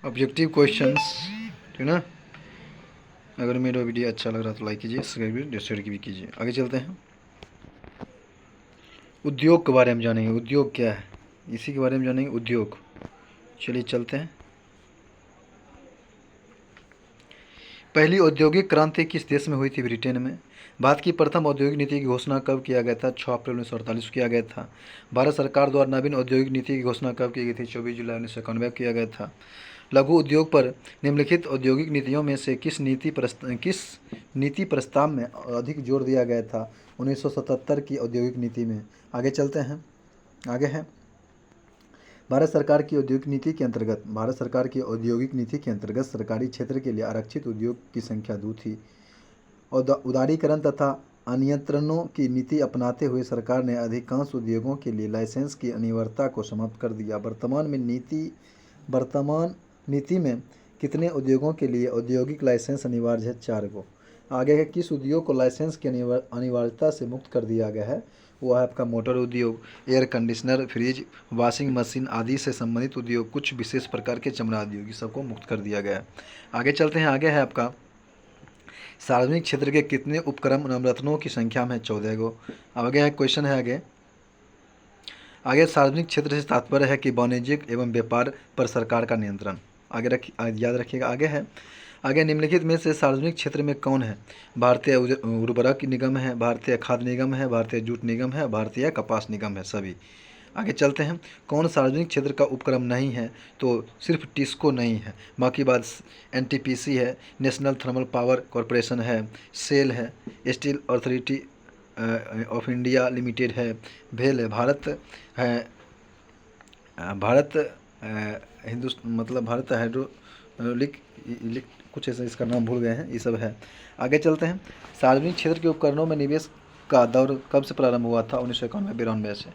Objective questions, ठीक ना। अगर मेरा वीडियो अच्छा लग रहा तो लाइक कीजिए, सब्सक्राइब शेयर भी कीजिए। आगे चलते हैं, उद्योग के बारे में जानेंगे। उद्योग क्या है, इसी के बारे में जानेंगे, उद्योग। चलिए चलते हैं। पहली औद्योगिक क्रांति किस देश में हुई थी? ब्रिटेन में। भारत की प्रथम औद्योगिक नीति की घोषणा कब किया गया था? 6 अप्रैल 1948 किया गया था। भारत सरकार द्वारा नवीन औद्योगिक नीति की घोषणा कब की गई थी? 24 जुलाई 1991 किया गया था। लघु उद्योग पर निम्नलिखित औद्योगिक नीतियों में से किस नीति प्रस्ताव में अधिक जोर दिया गया था? 1977 की औद्योगिक नीति में। आगे चलते हैं, आगे है भारत सरकार की औद्योगिक नीति के अंतर्गत। भारत सरकार की औद्योगिक नीति के अंतर्गत सरकारी क्षेत्र के लिए आरक्षित उद्योग की संख्या 2 थी। उदारीकरण तथा अनियंत्रणों की नीति अपनाते हुए सरकार ने अधिकांश उद्योगों के लिए लाइसेंस की अनिवार्यता को समाप्त कर दिया। वर्तमान नीति में कितने उद्योगों के लिए औद्योगिक लाइसेंस अनिवार्य है? 4 को। आगे है किस उद्योग को लाइसेंस की अनिवार्यता से मुक्त कर दिया गया है? वो है आपका मोटर उद्योग, air conditioner, fridge, washing machine आदि से संबंधित उद्योग, कुछ विशेष प्रकार के चमड़ा उद्योग, सबको मुक्त कर दिया गया है। आगे चलते हैं, आगे है आपका सार्वजनिक क्षेत्र के कितने उपक्रम नवरत्नों की संख्या में? 14 को। आगे है क्वेश्चन है आगे सार्वजनिक क्षेत्र से तात्पर्य है कि वाणिज्यिक एवं व्यापार पर सरकार का नियंत्रण। याद रखिएगा। आगे निम्नलिखित में से सार्वजनिक क्षेत्र में कौन है? भारतीय उर्वरक निगम है, भारतीय खाद्य निगम है, भारतीय जूट निगम है, भारतीय कपास निगम है, सभी। आगे चलते हैं, कौन सार्वजनिक क्षेत्र का उपक्रम नहीं है? तो सिर्फ टिस्को नहीं है, बाकी बात एनटीपीसी है, नेशनल थर्मल पावर कॉरपोरेशन है, सेल है, steel authority of India limited है, भेल है, भारत है, भारत मतलब भारत हाइड्रोलिक कुछ ऐसा, इसका नाम भूल गए हैं, ये सब है। आगे चलते हैं, सार्वजनिक क्षेत्र के उपकरणों में निवेश का दौर कब से प्रारंभ हुआ था? 1991-92 से।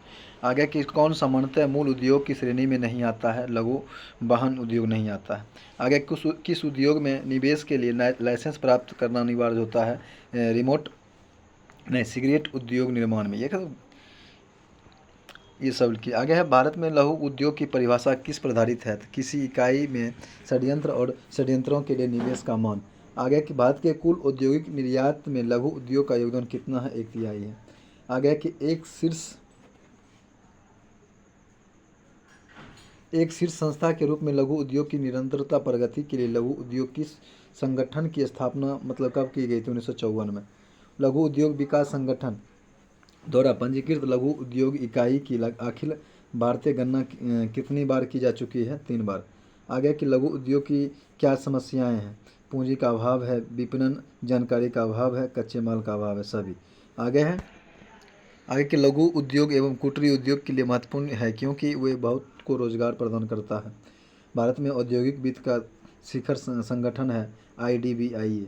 आगे कि कौन सामान्यतः मूल उद्योग की श्रेणी में नहीं आता है? लघु वाहन उद्योग नहीं आता है। आगे किस उद्योग में निवेश के लिए लाइसेंस प्राप्त करना अनिवार्य होता है? सिगरेट उद्योग निर्माण में, ये सब की। आगे है भारत में लघु उद्योग की परिभाषा किस पर आधारित है? किसी इकाई में षड्यंत्र और षड्यंत्रों के लिए निवेश का मान। आगे कि भारत के कुल औद्योगिक निर्यात में लघु उद्योग का योगदान कितना है? 1/3 है। आगे कि एक शीर्ष संस्था के रूप में लघु उद्योग की निरंतरता प्रगति के लिए लघु उद्योग किस संगठन की स्थापना मतलब कब की गई थी? 1954 में। लघु उद्योग विकास संगठन द्वारा पंजीकृत लघु उद्योग इकाई की अखिल भारतीय गणना कितनी बार की जा चुकी है? 3 बार। आगे कि लघु उद्योग की क्या समस्याएं हैं? पूंजी का अभाव है, विपणन जानकारी का अभाव है, कच्चे माल का अभाव है, सभी। आगे के लघु उद्योग एवं कुटीर उद्योग के लिए महत्वपूर्ण है क्योंकि वे बहुत को रोजगार प्रदान करता है। भारत में औद्योगिक वित्त का शिखर संगठन है IDBI।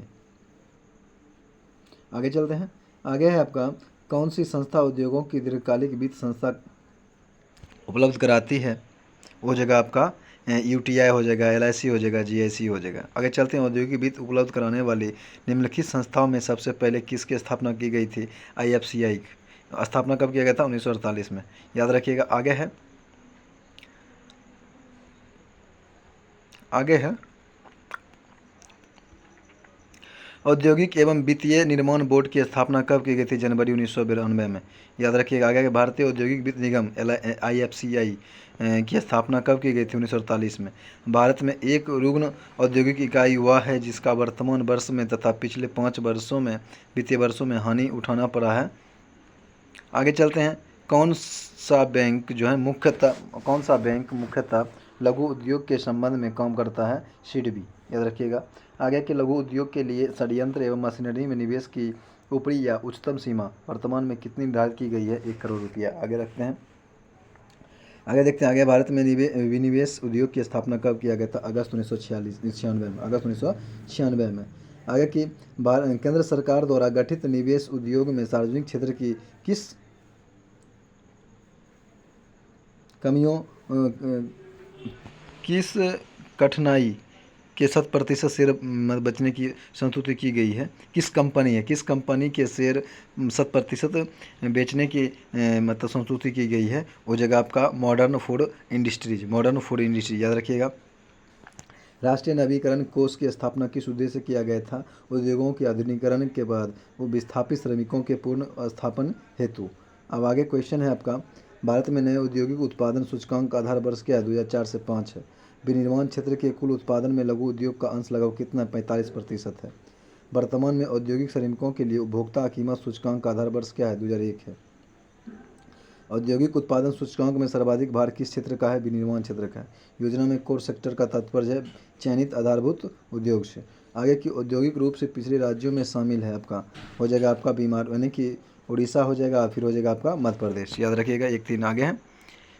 आगे चलते हैं, आगे है आपका कौन सी संस्था उद्योगों की दीर्घकालिक वित्त संस्था उपलब्ध कराती है? वो जगह आपका UTI हो जाएगा, LIC हो जाएगा, GIC हो जाएगा। आगे चलते हैं, औद्योगिक वित्त उपलब्ध कराने वाली निम्नलिखित संस्थाओं में सबसे पहले किसकी स्थापना की गई थी? IFCI। स्थापना कब किया गया था? 1948 में, याद रखिएगा। आगे है औद्योगिक एवं वित्तीय निर्माण बोर्ड की स्थापना कब की गई थी? जनवरी 1992 में, याद रखिएगा। आगे भारतीय औद्योगिक वित्त निगम IFCI की स्थापना कब की गई थी? 1948 में। भारत में एक रुग्ण औद्योगिक इकाई हुआ है जिसका वर्तमान वर्ष में तथा पिछले 5 वर्षों में वित्तीय वर्षों में हानि उठाना पड़ा है। आगे चलते हैं, कौन सा बैंक मुख्यतः लघु उद्योग के संबंध में काम करता है? SIDBI, याद रखिएगा। आगे के लघु उद्योग के लिए षड्यंत्र एवं मशीनरी में निवेश की ऊपरी या उच्चतम सीमा वर्तमान में कितनी निर्धारित की गई है? 1 करोड़ रुपया। आगे रखते हैं, आगे देखते हैं। आगे भारत में विनिवेश उद्योग की स्थापना कब किया गया था? अगस्त 1996 में, अगस्त 1996 में। आगे की केंद्र सरकार द्वारा गठित निवेश उद्योग में सार्वजनिक क्षेत्र की किस कठिनाई के 100% शेयर बचने की संस्तुति की गई है? किस कंपनी के शेयर 100% बेचने की मतलब संस्तुति की गई है? वो जगह आपका मॉडर्न फूड इंडस्ट्रीज, याद रखिएगा। राष्ट्रीय नवीकरण कोष की स्थापना किस उद्देश्य से किया गया था? उद्योगों के आधुनिकीकरण के बाद वो विस्थापित श्रमिकों के पूर्ण स्थापन हेतु। अब आगे क्वेश्चन है आपका, भारत में नए औद्योगिक उत्पादन सूचकांक का आधार वर्ष क्या है? 2004 से 5 है। विनिर्माण क्षेत्र के कुल उत्पादन में लघु उद्योग का अंश लगभग कितना? 45% है। वर्तमान में औद्योगिक श्रमिकों के लिए उपभोक्ता कीमत सूचकांक का आधार वर्ष क्या है? 2001 है। औद्योगिक उत्पादन सूचकांक में सर्वाधिक भार किस क्षेत्र का है? विनिर्माण क्षेत्र का है। योजना में कोर सेक्टर का तात्पर्य है चयनित आधारभूत उद्योग से। आगे की औद्योगिक रूप से पिछड़े राज्यों में शामिल है आपका, हो जाएगा आपका बीमार यानी कि उड़ीसा हो जाएगा, फिर हो जाएगा आपका मध्य प्रदेश। याद रखिएगा, 1-3 आगे है।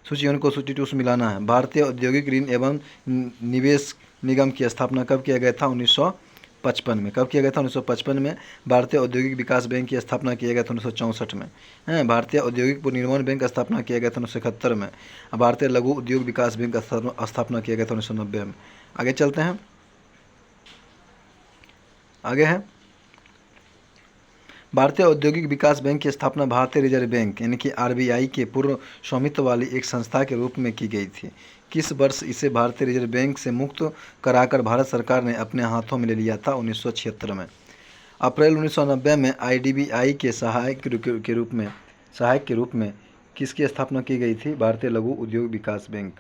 सूची 1 को सूची 2 से मिलाना है। भारतीय औद्योगिक ऋण एवं निवेश निगम की स्थापना कब किया गया था? 1955 में। कब किया गया था? 1955 में। भारतीय औद्योगिक विकास बैंक की स्थापना किया गया था 1964 में। भारतीय औद्योगिक पुनर्निर्माण बैंक स्थापना किया गया था 1971 में। भारतीय लघु उद्योग विकास बैंक स्थापना किया गया था 1990 में। आगे चलते हैं, आगे है भारतीय औद्योगिक विकास बैंक की स्थापना भारतीय रिजर्व बैंक यानी कि आरबीआई के पूर्व स्वामित्व वाली एक संस्था के रूप में की गई थी। किस वर्ष इसे भारतीय रिजर्व बैंक से मुक्त कराकर भारत सरकार ने अपने हाथों में ले लिया था? 1976 में। अप्रैल 1990 में आईडीबीआई के सहायक के रूप में किसकी स्थापना की गई थी? भारतीय लघु उद्योग विकास बैंक।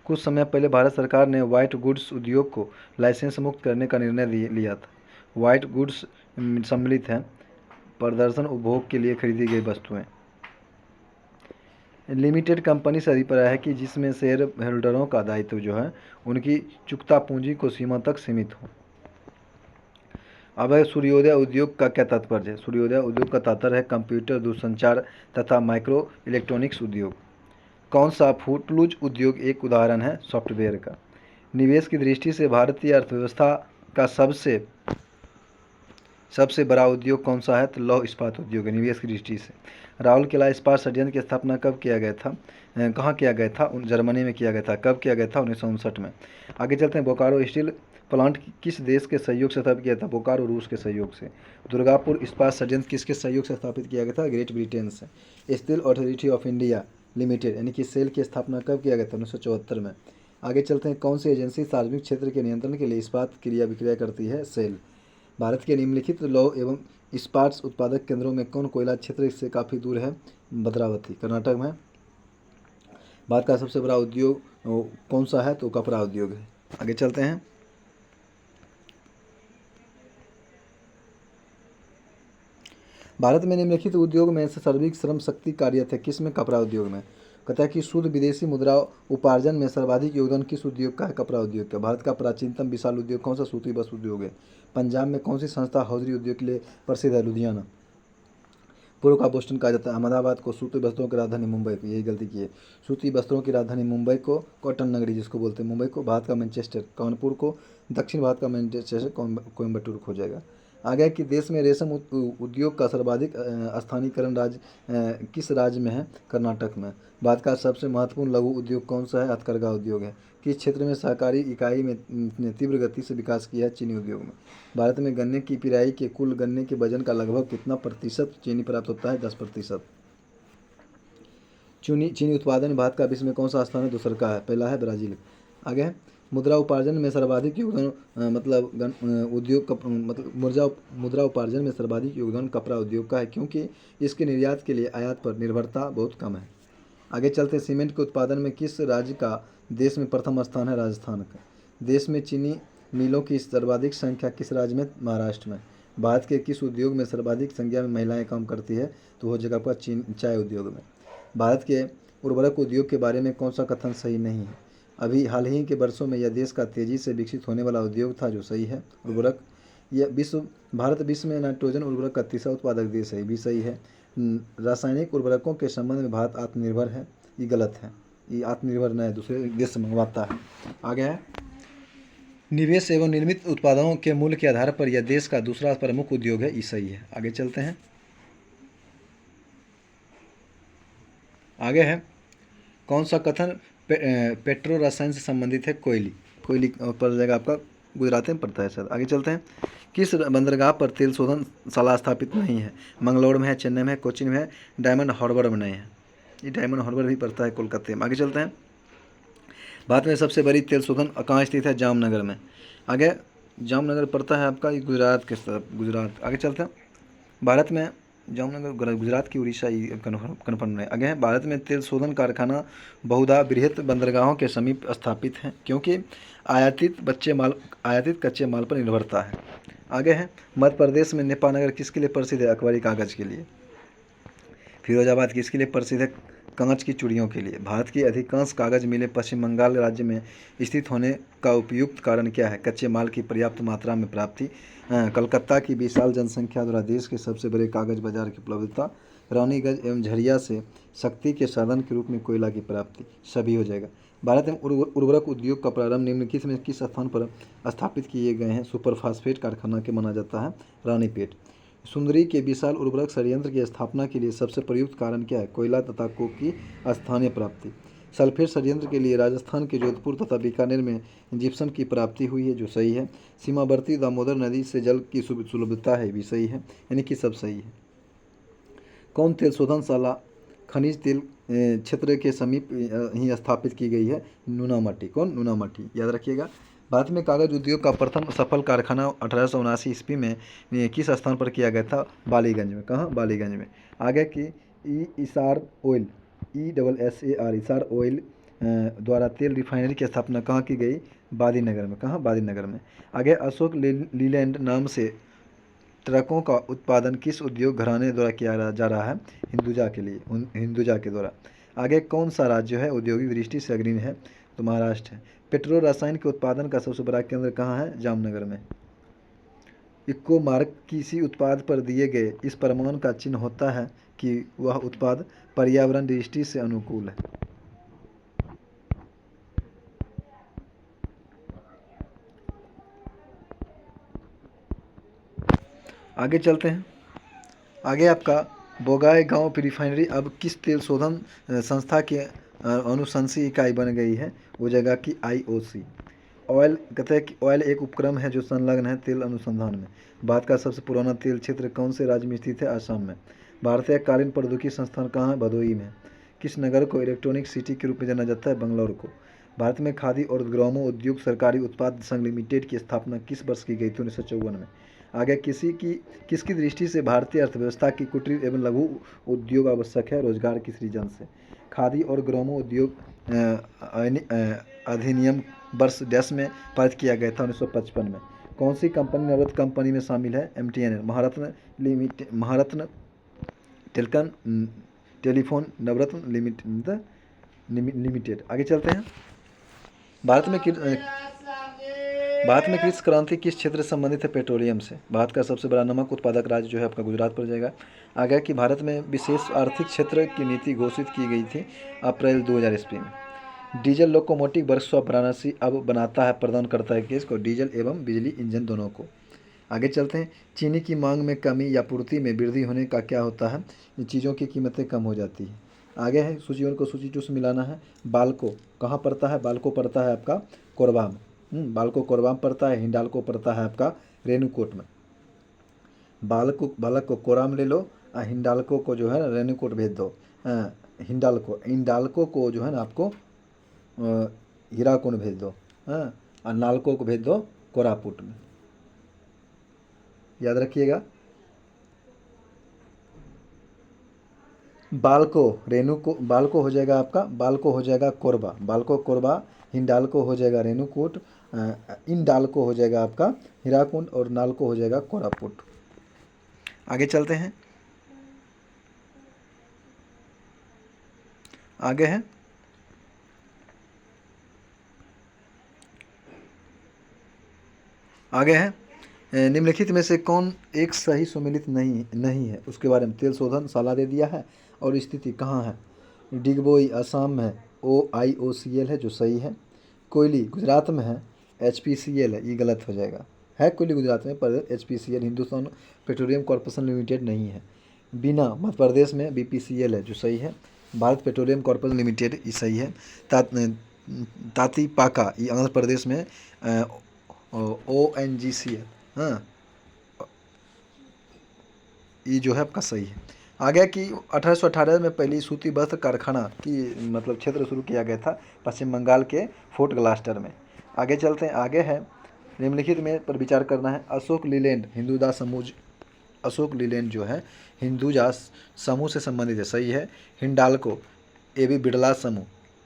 कुछ समय पहले भारत सरकार ने व्हाइट गुड्स उद्योग को लाइसेंस मुक्त करने का निर्णय लिया था। व्हाइट गुड्स सम्मिलित है प्रदर्शन उपभोग के लिए खरीदी गई वस्तुएं। लिमिटेड कंपनी से अभिप्राय है कि जिसमें शेयर होल्डरों का दायित्व जो है उनकी चुकता पूंजी को सीमा तक सीमित हो। अब है सूर्योदय उद्योग का क्या तात्पर्य है? सूर्योदय उद्योग का तात्पर्य है कंप्यूटर, दूरसंचार तथा माइक्रो इलेक्ट्रॉनिक्स उद्योग। कौन सा फूटलूज उद्योग एक उदाहरण है सॉफ्टवेयर का? निवेश की दृष्टि से भारतीय अर्थव्यवस्था का सबसे बड़ा उद्योग कौन सा है? तो लौह इस्पात उद्योग है निवेश की दृष्टि से। राउरकेला इस्पात संयंत्र की स्थापना कब किया गया था? कहाँ किया गया था? जर्मनी में किया गया था। कब किया गया था? 1959 में। आगे चलते हैं, बोकारो स्टील प्लांट किस देश के सहयोग से स्थापित किया था? बोकारो रूस के सहयोग से। दुर्गापुर इस्पात संयंत्र किसके सहयोग से स्थापित किया गया था? ग्रेट ब्रिटेन से। Steel authority of India limited यानी कि सेल की स्थापना कब किया गया था? 1974 में। आगे चलते हैं, कौन सी एजेंसी सार्वजनिक क्षेत्र के नियंत्रण के लिए इस्पात क्रिया विक्रय करती है? सेल। भारत के निम्नलिखित लौह एवं इस्पात उत्पादक केंद्रों में कौन कोयला क्षेत्र से काफ़ी दूर है? भद्रावती कर्नाटक में। भारत का सबसे बड़ा उद्योग कौन सा है? तो कपड़ा उद्योग है। आगे चलते हैं, भारत में निम्नलिखित उद्योग में से सर्वाधिक श्रम शक्ति कार्यरत है किस में? कपड़ा उद्योग में। कहता है कि शुद्ध विदेशी मुद्रा उपार्जन में सर्वाधिक योगदान किस उद्योग का है? कपड़ा उद्योग का। भारत का प्राचीनतम विशाल उद्योग कौन सा? सूती वस्त्र उद्योग है। पंजाब में कौन सी संस्था हौजरी उद्योग के लिए प्रसिद्ध है? लुधियाना। पूर्व का बोस्टन कहा जाता है। अहमदाबाद को सूती वस्त्रों की राजधानी मुंबई को, यही गलती की है। सूती वस्त्रों की राजधानी मुंबई को कॉटन नगरी जिसको बोलते हैं मुंबई को। भारत का मैनचेस्टर। कानपुर को दक्षिण भारत का मैनचेस्टर कोयम्बटूर हो जाएगा। आगे कि देश में रेशम उद्योग का सर्वाधिक स्थानीयकरण राज्य किस राज्य में है? कर्नाटक में। भारत का सबसे महत्वपूर्ण लघु उद्योग कौन सा है? हथकरघा उद्योग है। किस क्षेत्र में सहकारी इकाई में तीव्र गति से विकास किया है? चीनी उद्योग में। भारत में गन्ने की पिराई के कुल गन्ने के वजन का लगभग कितना प्रतिशत चीनी प्राप्त होता है? 10%। चीनी उत्पादन में भारत का विश्व में कौन सा स्थान है? दूसरा का है, पहला है ब्राजील। आगे है मुद्रा उपार्जन में सर्वाधिक योगदान मुद्रा उपार्जन में सर्वाधिक योगदान कपड़ा उद्योग का है क्योंकि इसके निर्यात के लिए आयात पर निर्भरता बहुत कम है। आगे चलते, सीमेंट के उत्पादन में किस राज्य का देश में प्रथम स्थान है? राजस्थान का। देश में चीनी मिलों की सर्वाधिक संख्या किस राज्य में? महाराष्ट्र में। भारत के किस उद्योग में सर्वाधिक संख्या में महिलाएं काम करती है? तो वो जगह पर चाय उद्योग में। भारत के उर्वरक उद्योग के बारे में कौन सा कथन सही नहीं है? अभी हाल ही के वर्षों में यह देश का तेजी से विकसित होने वाला उद्योग था जो सही है। उर्वरक भारत विश्व में नाइट्रोजन उर्वरक का तीसरा उत्पादक देश है, ये भी सही है। रासायनिक उर्वरकों के संबंध में भारत आत्मनिर्भर है, ये गलत है। ये आत्मनिर्भर न है, दूसरे देश से मंगवाता है। आगे है निवेश एवं निर्मित उत्पादों के मूल्य के आधार पर यह देश का दूसरा प्रमुख उद्योग है, ये सही है। आगे चलते हैं, आगे है कौन सा कथन पेट्रो रसायन से संबंधित है? कोयली पर जाएगा आपका, गुजरात में पड़ता है सर। आगे चलते हैं, किस बंदरगाह पर तेल शोधनशाला स्थापित नहीं है? मंगलौर में है, चेन्नई में है, कोचीन में है, डायमंड हार्बर में नहीं है। ये डायमंड हार्बर भी पड़ता है कोलकाता में। आगे चलते हैं, भारत में सबसे बड़ी तेल शोधन कहाँ स्थित है? जामनगर में। आगे जामनगर पड़ता है आपका गुजरात के तरफ, गुजरात। आगे चलते हैं। भारत में जामनगर गुजरात की उड़ीसा कन्फर्म है। आगे है, भारत में तेल शोधन कारखाना बहुधा बृहत बंदरगाहों के समीप स्थापित हैं क्योंकि आयातित कच्चे माल पर निर्भरता है। आगे है, मध्य प्रदेश में नेपानगर किसके लिए प्रसिद्ध है? अखबारी कागज़ के लिए। फिरोजाबाद किसके लिए प्रसिद्ध है? कांच की चूड़ियों के लिए। भारत की अधिकांश कागज़ मिलें पश्चिम बंगाल राज्य में स्थित होने का उपयुक्त कारण क्या है? कच्चे माल की पर्याप्त मात्रा में प्राप्ति, कलकत्ता की विशाल जनसंख्या द्वारा देश के सबसे बड़े कागज़ बाजार की उपलब्धता, रानीगंज एवं झरिया से शक्ति के साधन के रूप में कोयला की प्राप्ति। सभी हो जाएगा। भारत में उर्वरक उद्योग का प्रारंभ निम्नलिखित में किस स्थान पर स्थापित किए गए हैं? सुपरफास्फेट कारखाना के माना जाता है रानीपेट। सुंदरी के विशाल उर्वरक संयंत्र की स्थापना के लिए सबसे प्रयुक्त कारण क्या है? कोयला तथा कोक की स्थानीय प्राप्ति। सल्फेट संयंत्र के लिए राजस्थान के जोधपुर तथा बीकानेर में जिप्सम की प्राप्ति हुई है, जो सही है। सीमावर्ती दामोदर नदी से जल की सुलभता है, भी सही है, यानी कि सब सही है। कौन तेल शोधनशाला खनिज तेल क्षेत्र के समीप ही स्थापित की गई है? नूनामाटी। कौन? नूनामाटी, याद रखिएगा। भारत में कागज उद्योग का प्रथम सफल कारखाना 1879 ईस्वी में किस स्थान पर किया गया था? बालीगंज में। कहाँ? बालीगंज में। आगे की इसार ऑयल, ESSAR, इसार ऑयल द्वारा तेल रिफाइनरी की स्थापना कहाँ की गई? बादीनगर में। कहाँ? बादीनगर में। आगे, अशोक लीलैंड नाम से ट्रकों का उत्पादन किस उद्योग घराने द्वारा किया जा रहा है? हिंदुजा के लिए, हिंदुजा के द्वारा। आगे, कौन सा राज्य है औद्योगिक दृष्टि से अग्रणी है? तो महाराष्ट्र है। पेट्रो रसायन के उत्पादन का सबसे बड़ा केंद्र कहाँ है? जामनगर में। इक्को मार्क किसी उत्पाद पर दिए गए इस प्रमाण का चिन्ह होता है कि वह उत्पाद पर्यावरण दृष्टि से अनुकूल है। आगे चलते हैं। आगे आपका बोगाई गांव रिफाइनरी अब किस तेल शोधन संस्था की अनुशंसी इकाई बन गई है? वो जगह की IOC। ऑयल, कहते हैं कि ऑयल एक उपक्रम है जो संलग्न है तेल अनुसंधान में। भारत का सबसे पुराना तेल क्षेत्र कौन से राज्य में स्थित है? असम में। भारतीय कालीन प्रौद्योगिकी संस्थान कहाँ है? भदोही में। किस नगर को इलेक्ट्रॉनिक सिटी के रूप में जाना जाता है? बंगलौर को। भारत में खादी और ग्रामो उद्योग सरकारी उत्पाद संघ लिमिटेड की स्थापना किस वर्ष की गई थी? 1954 में। आगे, किसकी दृष्टि से भारतीय अर्थव्यवस्था की कुटीर एवं लघु उद्योग आवश्यक है? रोजगार की सृजन से। खादी और ग्रामो उद्योग अधिनियम वर्ष 10 में पारित किया गया था, 1955 में। कौन सी कंपनी नवरत्न कंपनी में शामिल है? MTNL, महारत्न टेलीफोन नवरत्न लिमिटेड। आगे चलते हैं। भारत में कृषि क्रांति किस क्षेत्र से संबंधित है? पेट्रोलियम से। भारत का सबसे बड़ा नमक उत्पादक राज्य जो है आपका गुजरात पड़ जाएगा। आगे कि भारत में विशेष आर्थिक क्षेत्र की नीति घोषित की गई थी अप्रैल 2000 ईस्वी में। डीजल लोकोमोटिव वर्कशॉप वाराणसी अब बनाता है, प्रदान करता है किसको? डीजल एवं बिजली इंजन दोनों को। आगे चलते हैं। चीनी की मांग में कमी या पूर्ति में वृद्धि होने का क्या होता है? चीज़ों की कीमतें कम हो जाती है। आगे है, सूची को सूची टू से मिलाना है। बालको कहाँ पड़ता है? बालको पड़ता है आपका कोरबा में। बालको कोरबा में पड़ता है। हिंडाल्को पड़ता है आपका रेणुकूट में। बालक को कोरबा में ले लो और हिंडाल्को को जो है ना रेणुकूट भेज दो। हिंडाल्को को जो है ना आपको हीराकुंड भेज दो। और नालको को भेज दो कोरापुट में। याद रखिएगा। बालको हो जाएगा आपका, बालको हो जाएगा कोरबा, बालको कोरबा। हिंडाल्को हो जाएगा रेणुकूट, इंडाल्को हो जाएगा आपका हीराकुंड और नालको हो जाएगा कोरापुट। आगे चलते हैं। आगे है निम्नलिखित में से कौन एक सही सुमेलित नहीं है? उसके बारे में। तेल शोधन शाला दे दिया है और स्थिति कहाँ है? डिगबोई असम में है, OIOCL है जो सही है। कोयली गुजरात में है, HPCL है, ये गलत हो जाएगा। है कोयली गुजरात में पर HPCL Hindustan petroleum corporation limited नहीं है। बीना मध्य प्रदेश में BPCL है जो सही है। भारत पेट्रोलियम कॉर्पोरेशन लिमिटेड ये सही है। तातीपाका ये आंध्र प्रदेश में ONGC है। हाँ, ये जो है आपका सही है। आगे कि 1818 में पहली सूती वस्त्र कारखाना की मतलब क्षेत्र शुरू किया गया था पश्चिम बंगाल के फोर्ट ग्लास्टर में। आगे चलते हैं, आगे है निम्नलिखित में पर विचार करना है। अशोक लीलैंड हिंदुजा समूह, अशोक लीलैंड जो है हिंदुजा समूह से संबंधित है, सही है। हिंडाल्को एबी बिरला समूह,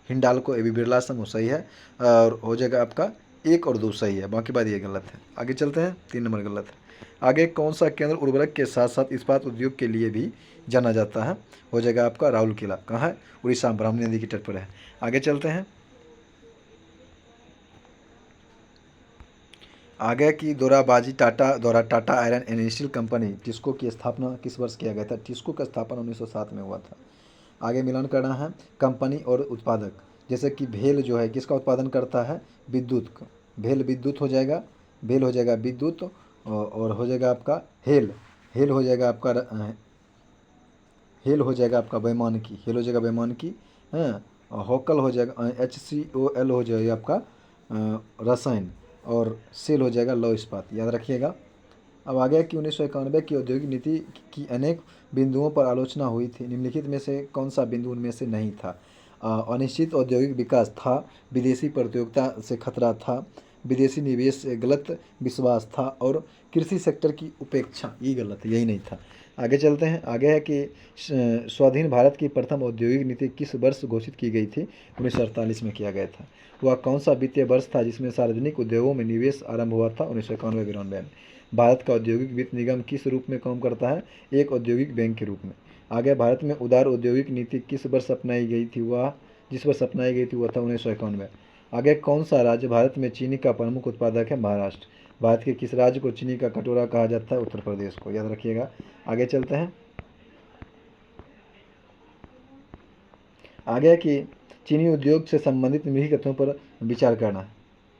हिंडाल्को एबी बिरला समूह सही है, और हो जाएगा आपका 1 और 2 सही है, बाकी बात ये गलत है। आगे चलते हैं, 3 नंबर गलत है। आगे कौन सा केंद्र उर्वरक के साथ साथ इस्पात उद्योग के लिए भी जाना जाता है, हो जाएगा आपका राउरकेला। कहाँ है? उड़ीसा, ब्राह्मणी नदी के तट पर है। आगे चलते हैं, आगे की दोराबाजी टाटा द्वारा Tata iron and steel company TISCO की स्थापना किस वर्ष किया गया था? टिस्को का स्थापना 1907 में हुआ था। आगे मिलान करना है कंपनी और उत्पादक, जैसे कि भेल जो है किसका उत्पादन करता है? विद्युत का। भेल विद्युत हो जाएगा, भेल हो जाएगा विद्युत, और हो जाएगा आपका हेल, हेल हो जाएगा आपका हेल हो जाएगा आपका वैमानिकी, हेल हो जाएगा वैमानिकी, हाँ। और होकल हो जाएगा HCOL हो जाएगा आपका रसायन, और सेल हो जाएगा लौह इस्पात, याद रखिएगा। अब आ गया कि 1991 की औद्योगिक नीति की अनेक बिंदुओं पर आलोचना हुई थी, निम्नलिखित में से कौन सा बिंदु उनमें से नहीं था? अनिश्चित औद्योगिक विकास था, विदेशी प्रतियोगिता से खतरा था, विदेशी निवेश से गलत विश्वास था, और कृषि सेक्टर की उपेक्षा, ये गलत है, यही नहीं था। आगे चलते हैं, आगे है कि स्वाधीन भारत की प्रथम औद्योगिक नीति किस वर्ष घोषित की गई थी? 1948 में किया गया था। वह कौन सा वित्तीय वर्ष था जिसमें सार्वजनिक उद्योगों में निवेश आरंभ हुआ था? 1991-92 में। भारत का औद्योगिक वित्त निगम किस रूप में काम करता है? एक औद्योगिक बैंक के रूप में। आगे भारत में उदार औद्योगिक नीति किस वर्ष अपनाई गई थी? वह जिस वर्ष अपनाई गई थी वह था 1991। आगे कौन सा राज्य भारत में चीनी का प्रमुख उत्पादक है? महाराष्ट्र। भारत के किस राज्य को चीनी का कटोरा कहा जाता है? उत्तर प्रदेश को, याद रखिएगा। आगे चलते हैं, आगे कि चीनी उद्योग से संबंधित निम्नलिखित कथनों पर विचार करना है,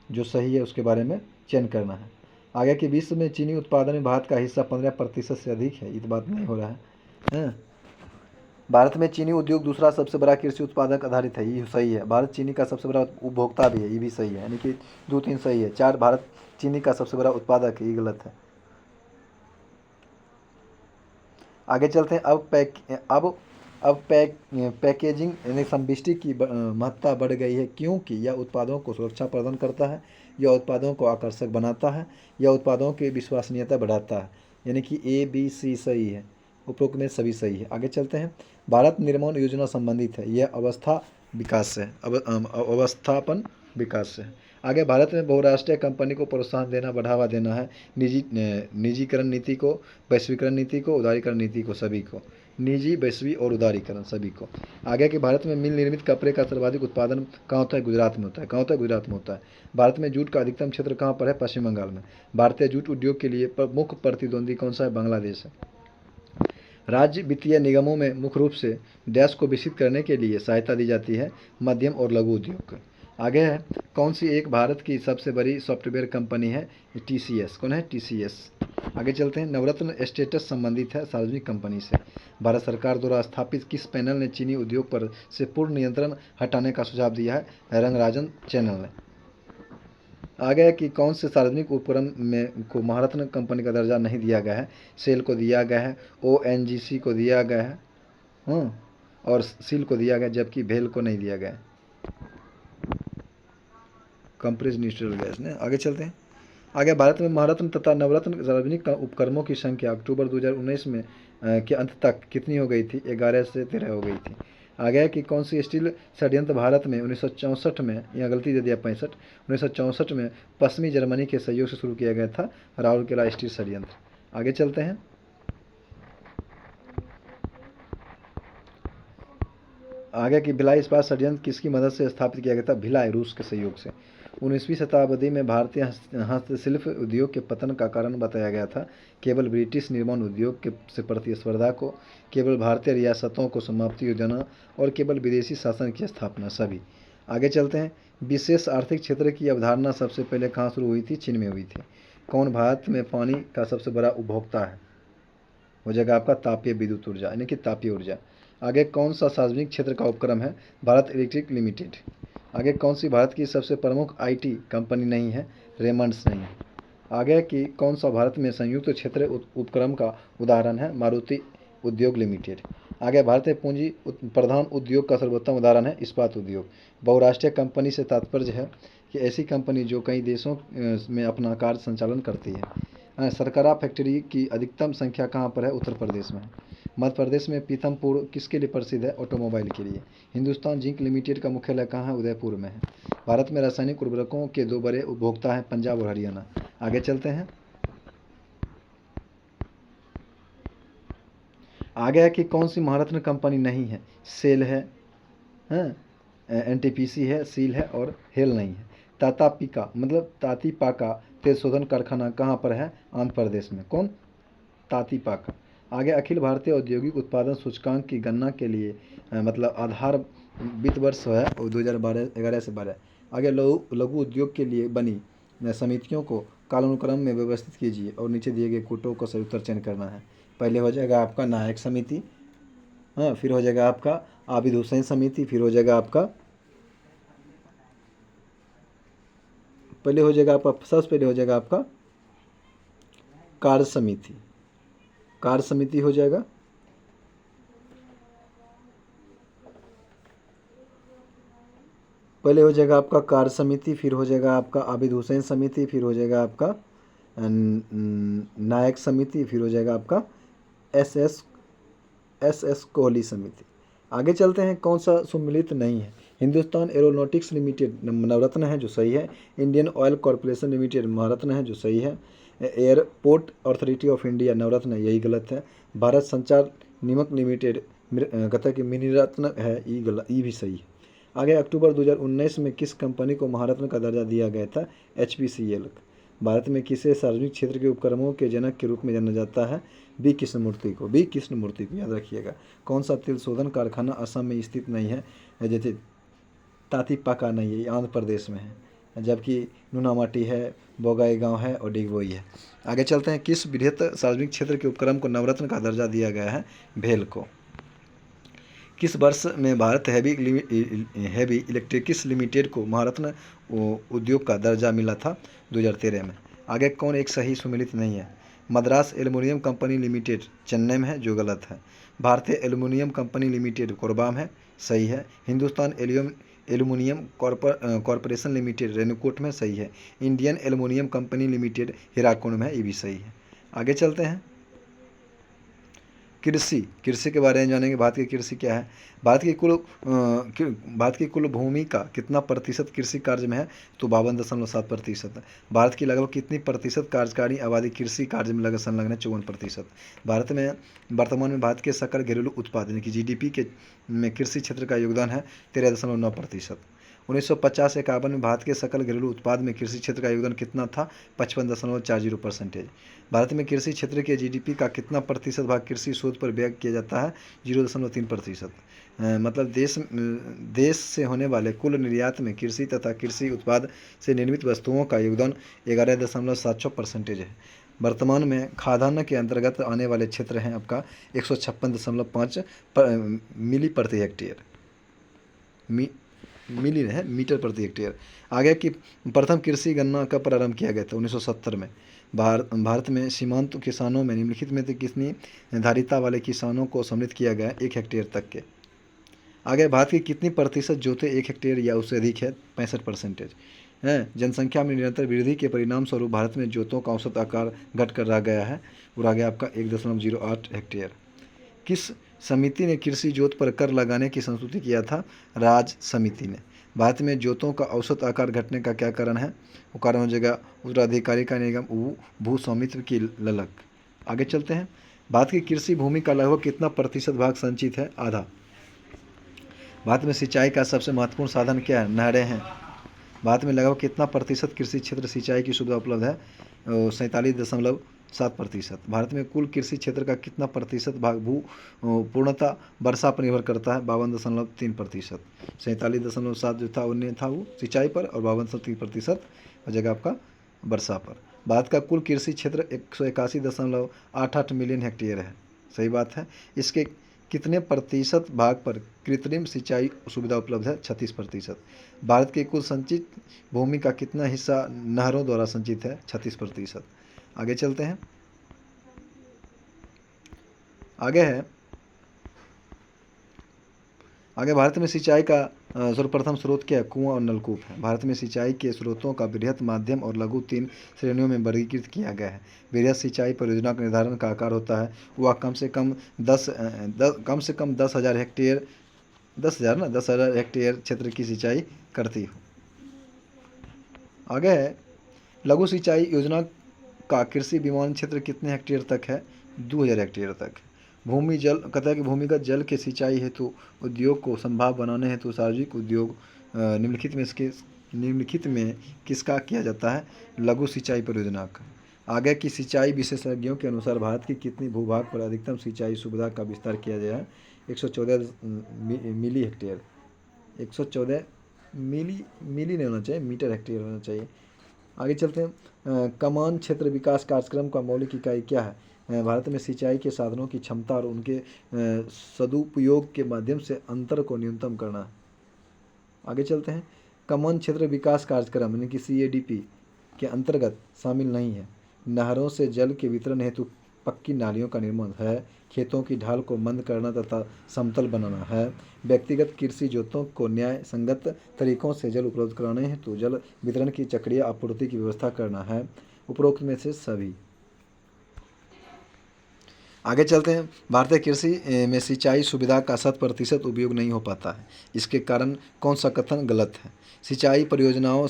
जो सही है उसके बारे में चयन करना है। आगे कि विश्व में चीनी उत्पादन में भारत का हिस्सा 15% से अधिक है, ये तो बात नहीं हो रहा है। भारत में चीनी उद्योग दूसरा सबसे बड़ा कृषि उत्पादक आधारित है, ये सही है। भारत चीनी का सबसे बड़ा उपभोक्ता भी है, ये भी सही है, यानी कि 2-3 सही है। 4 भारत चीनी का सबसे बड़ा उत्पादक है, ये गलत है। आगे चलते हैं, अब पैकेजिंग यानी संबिष्टि की महत्ता बढ़ गई है, क्योंकि यह उत्पादों को सुरक्षा प्रदान करता है, यह उत्पादों को आकर्षक बनाता है, यह उत्पादों की विश्वसनीयता बढ़ाता है, यानी कि ABC सही है, उपरोक्त में सभी सही है। आगे चलते हैं, भारत निर्माण योजना संबंधित है, यह अवस्था विकास से अवस्थापन विकास से है। आगे भारत में बहुराष्ट्रीय कंपनी को प्रोत्साहन देना, बढ़ावा देना है, निजीकरण नीति को, वैश्वीकरण नीति को, उदारीकरण नीति को, सभी को, निजी, वैश्वी और उदारीकरण सभी को। आगे कि भारत में मिल निर्मित कपड़े का सर्वाधिक उत्पादन कहाँ होता है? गुजरात में होता है। कहाँ होता है? गुजरात में होता है। भारत में जूट का अधिकतम क्षेत्र कहाँ पर है? पश्चिम बंगाल में। भारतीय जूट उद्योग के लिए मुख्य प्रतिद्वंदी कौन सा है? बांग्लादेश है। राज्य वित्तीय निगमों में मुख्य रूप से डैश को विकसित करने के लिए सहायता दी जाती है, मध्यम और लघु उद्योग को। आगे है, कौन सी एक भारत की सबसे बड़ी सॉफ्टवेयर कंपनी है? TCS। कौन है? TCS। आगे चलते हैं, नवरत्न स्टेटस संबंधित है सार्वजनिक कंपनी से। भारत सरकार द्वारा स्थापित किस पैनल ने चीनी उद्योग पर से पूर्ण नियंत्रण हटाने का सुझाव दिया है? रंगराजन चैनल ने। आगे है कि कौन से सार्वजनिक उपक्रम में को महारत्न कंपनी का दर्जा नहीं दिया गया है? सेल को दिया गया है, ONGC को दिया गया है, और सील को दिया गया, जबकि भेल को नहीं दिया गया है, कंप्रेस्ड नेचुरल गैस ने। आगे चलते हैं, आगे भारत में महारत्न तथा नवरत्न सार्वजनिक उपक्रमों की संख्या अक्टूबर 2019 में के अंत तक कितनी हो गई थी? 11 से 13 हो गई थी। आगे है कि कौन सी स्टील षड्यंत्र भारत में 1964 में, यहाँ गलती दे दिया 65, 1964 में पश्चिमी जर्मनी के सहयोग से शुरू किया गया था, राउरकेला स्टील षड्यंत्र। आगे चलते हैं, आगे की भिलाई इस्पात षड्यंत्र किसकी मदद से स्थापित किया गया था? भिलाई, रूस के सहयोग से। 19वीं शताब्दी में भारतीय हस्तशिल्प उद्योग के पतन का कारण बताया गया था केवल ब्रिटिश निर्माण उद्योग के से प्रतिस्पर्धा को, केवल भारतीय रियासतों को समाप्ति योजना, और केवल विदेशी शासन की स्थापना, सभी। आगे चलते हैं, विशेष आर्थिक क्षेत्र की अवधारणा सबसे पहले कहाँ शुरू हुई थी? चीन में हुई थी। कौन भारत में पानी का सबसे बड़ा उपभोक्ता है? हो जाएगा आपका तापीय विद्युत ऊर्जा, यानी कि तापीय ऊर्जा। आगे कौन सा सार्वजनिक क्षेत्र का उपक्रम है? Bharat electric limited. आगे कौन सी भारत की सबसे प्रमुख IT कंपनी नहीं है? रेमंड्स नहीं है। आगे कि कौन सा भारत में संयुक्त क्षेत्र उपक्रम का उदाहरण है? मारुति उद्योग लिमिटेड। आगे भारतीय पूंजी प्रधान उद्योग का सर्वोत्तम उदाहरण है इस्पात उद्योग। बहुराष्ट्रीय कंपनी से तात्पर्य है कि ऐसी कंपनी जो कई देशों में अपना कार्य संचालन करती है। सरकारा फैक्ट्री की अधिकतम संख्या कहाँ पर है? उत्तर प्रदेश में है। मध्य प्रदेश में पीथमपुर किसके लिए प्रसिद्ध है? ऑटोमोबाइल के लिए। हिंदुस्तान जिंक लिमिटेड का मुख्यालय कहाँ है? उदयपुर में है। भारत में रासायनिक उर्वरकों के दो बड़े उपभोक्ता हैं, पंजाब और हरियाणा। आगे चलते हैं। आगे है कि कौन सी महारत्न कंपनी नहीं है? सेल है, एनटीपीसी है, सील है और हेल नहीं है। तातापिका मतलब तातीपाका तेल शोधन कारखाना कहाँ पर है? आंध्र प्रदेश में। कौन? तातीपाका। आगे अखिल भारतीय औद्योगिक उत्पादन सूचकांक की गणना के लिए मतलब आधार वित्त वर्ष है 2011 से 12। आगे लघु उद्योग के लिए बनी समितियों को कालानुक्रम में व्यवस्थित कीजिए और नीचे दिए गए कोटों का सही उत्तर चयन करना है। पहले हो जाएगा आपका नायक समिति, फिर हो जाएगा आपका आबिद हुसैन समिति, फिर हो जाएगा आपका सबसे पहले हो जाएगा आपका कार्य समिति। कार्य समिति हो जाएगा। पहले हो जाएगा आपका कार्य समिति, फिर हो जाएगा आपका आबिद हुसैन समिति, फिर हो जाएगा आपका नायक समिति, फिर हो जाएगा आपका एस कोहली समिति। आगे चलते हैं। कौन सा सम्मिलित नहीं है? हिंदुस्तान एरोनॉटिक्स लिमिटेड नवरत्न है, जो सही है। इंडियन ऑयल कॉरपोरेशन लिमिटेड महारत्न है, जो सही है। एयरपोर्ट अथॉरिटी ऑफ इंडिया नवरत्न है, यही गलत है। भारत संचार निगम लिमिटेड कहता है कि मिनीरत्न है, ये भी सही है। आगे अक्टूबर 2019 में किस कंपनी को महारत्न का दर्जा दिया गया था? HPCL। भारत में किसे सार्वजनिक क्षेत्र के उपक्रमों के जनक के रूप में जाना जाता है? बी कृष्णमूर्ति को याद रखिएगा। कौन सा तेल शोधन कारखाना असम में स्थित नहीं है? जैसे तातीपाका नहीं है, ये आंध्र प्रदेश में है, जबकि नूनामाटी है, बोगाईगांव है और डिगबोई है। आगे चलते हैं। किस बृहत सार्वजनिक क्षेत्र के उपक्रम को नवरत्न का दर्जा दिया गया है? भेल को। किस वर्ष में भारत हैवी इलेक्ट्रिक्स लिमिटेड को महारत्न उद्योग का दर्जा मिला था? 2013 में। आगे कौन एक सही सुमेलित नहीं है? Madras aluminium company limited Chennai में है, जो गलत है। भारतीय एल्युमिनियम कंपनी लिमिटेड कोरबा में, सही है। Hindustan aluminium corporation limited Renukoot में, सही है। Indian aluminium company limited Hirakud में, ये भी सही है। आगे चलते हैं। कृषि के बारे में जानेंगे। भारत की कृषि क्या है? भारत की कुल भूमि का कितना प्रतिशत कृषि कार्य में है? तो 52.7%। भारत की लगभग कितनी प्रतिशत कार्यकारी आबादी कृषि कार्य में संलग्न है? 54%। भारत में वर्तमान में भारत के सकल घरेलू उत्पाद यानी कि GDP में कृषि क्षेत्र का योगदान है 13.9%। 1950-51 में भारत के सकल घरेलू उत्पाद में कृषि क्षेत्र का योगदान कितना था? 55.40%। भारत में कृषि क्षेत्र के GDP का कितना प्रतिशत भाग कृषि शोध पर व्यय किया जाता है? 0.3%। मतलब देश से होने वाले कुल निर्यात में कृषि तथा कृषि उत्पाद से निर्मित वस्तुओं का योगदान 11.76% है। वर्तमान में खाद्यान्न के अंतर्गत आने वाले क्षेत्र हैं आपका 156.5 मिली प्रति हेक्टेयर, मिली है मीटर प्रति हेक्टेयर। आगे की प्रथम कृषि गणना कब प्रारंभ किया गया था? 1970 में। भारत में सीमांत किसानों में निम्नलिखित में से कितनी निर्धारिता वाले किसानों को सम्मिलित किया गया? 1 हेक्टेयर तक के। आगे भारत की कितनी प्रतिशत जोते 1 हेक्टेयर या उससे अधिक है? 65% है। जनसंख्या में निरंतर वृद्धि के परिणाम स्वरूप भारत में जोतों का औसत आकार घट कर रह गया है और आ गया आपका 1.08 हेक्टेयर। किस समिति ने कृषि जोत पर कर लगाने की संस्तुति किया था? राज समिति ने। भारत में जोतों का औसत आकार घटने का क्या कारण है? वो कारण हो जाएगा उत्तराधिकारी का निगम, भू स्वामित्व की ललक। आगे चलते हैं। भारत की कृषि भूमि का लगभग कितना प्रतिशत भाग संचित है? आधा। भारत में सिंचाई का सबसे महत्वपूर्ण साधन क्या है? नहरें हैं। भारत में लगभग कितना प्रतिशत कृषि क्षेत्र सिंचाई की सुविधा उपलब्ध है? 47.7%। भारत में कुल कृषि क्षेत्र का कितना प्रतिशत भाग पूर्णतः वर्षा पर निर्भर करता है? 52.3%। 47.7 जो था उन्हें था वो सिंचाई पर और 52.3% हो जाएगा आपका वर्षा पर। भारत का कुल कृषि क्षेत्र 181.88 मिलियन हेक्टेयर है, सही बात है। इसके कितने प्रतिशत भाग पर कृत्रिम सिंचाई सुविधा उपलब्ध है? 36%। भारत के कुल संचित भूमि का कितना हिस्सा नहरों द्वारा संचित है? 36%। आगे चलते हैं। आगे है, आगे भारत में सिंचाई का सर्वप्रथम स्रोत क्या है? कुआं और नलकूप है। भारत में सिंचाई के स्रोतों का बृहत, माध्यम और लघु 3 श्रेणियों में वर्गीकृत किया गया है। बृहत सिंचाई परियोजना का निर्धारण का आकार होता है वह कम से कम 10,000 हेक्टेयर 10,000 हेक्टेयर क्षेत्र की सिंचाई करती हो। आगे है, लघु सिंचाई योजना का कृषि विमान क्षेत्र कितने हेक्टेयर तक है? 2,000 हेक्टेयर तक। भूमि जल कहता है कि भूमिगत जल के सिंचाई हेतु उद्योग को संभव बनाने हेतु सार्वजनिक उद्योग निम्नलिखित में किसका किया जाता है? लघु सिंचाई परियोजना का। आगे की सिंचाई विशेषज्ञों के अनुसार भारत की कितनी भूभाग पर अधिकतम सिंचाई सुविधा का विस्तार किया गया है? 114 मिली हेक्टेयर। 114 मिली नहीं होना चाहिए, मीटर हेक्टेयर होना चाहिए। आगे चलते हैं, कमान क्षेत्र विकास कार्यक्रम का मौलिक इकाई क्या है? भारत में सिंचाई के साधनों की क्षमता और उनके सदुपयोग के माध्यम से अंतर को न्यूनतम करना। आगे चलते हैं, कमान क्षेत्र विकास कार्यक्रम यानी कि CADP के अंतर्गत शामिल नहीं है। नहरों से जल के वितरण हेतु पक्की नालियों का निर्माण है। खेतों की ढाल को मंद करना तथा समतल बनाना है। व्यक्तिगत कृषि जोतों को न्याय संगत तरीकों से जल उपलब्ध कराने हेतु जल वितरण की चक्रीय आपूर्ति की व्यवस्था करना है। उपरोक्त में से सभी। आगे चलते हैं, भारतीय कृषि में सिंचाई सुविधा का 100% उपयोग नहीं हो पाता है। इसके कारण कौन सा कथन गलत है? सिंचाई परियोजनाओं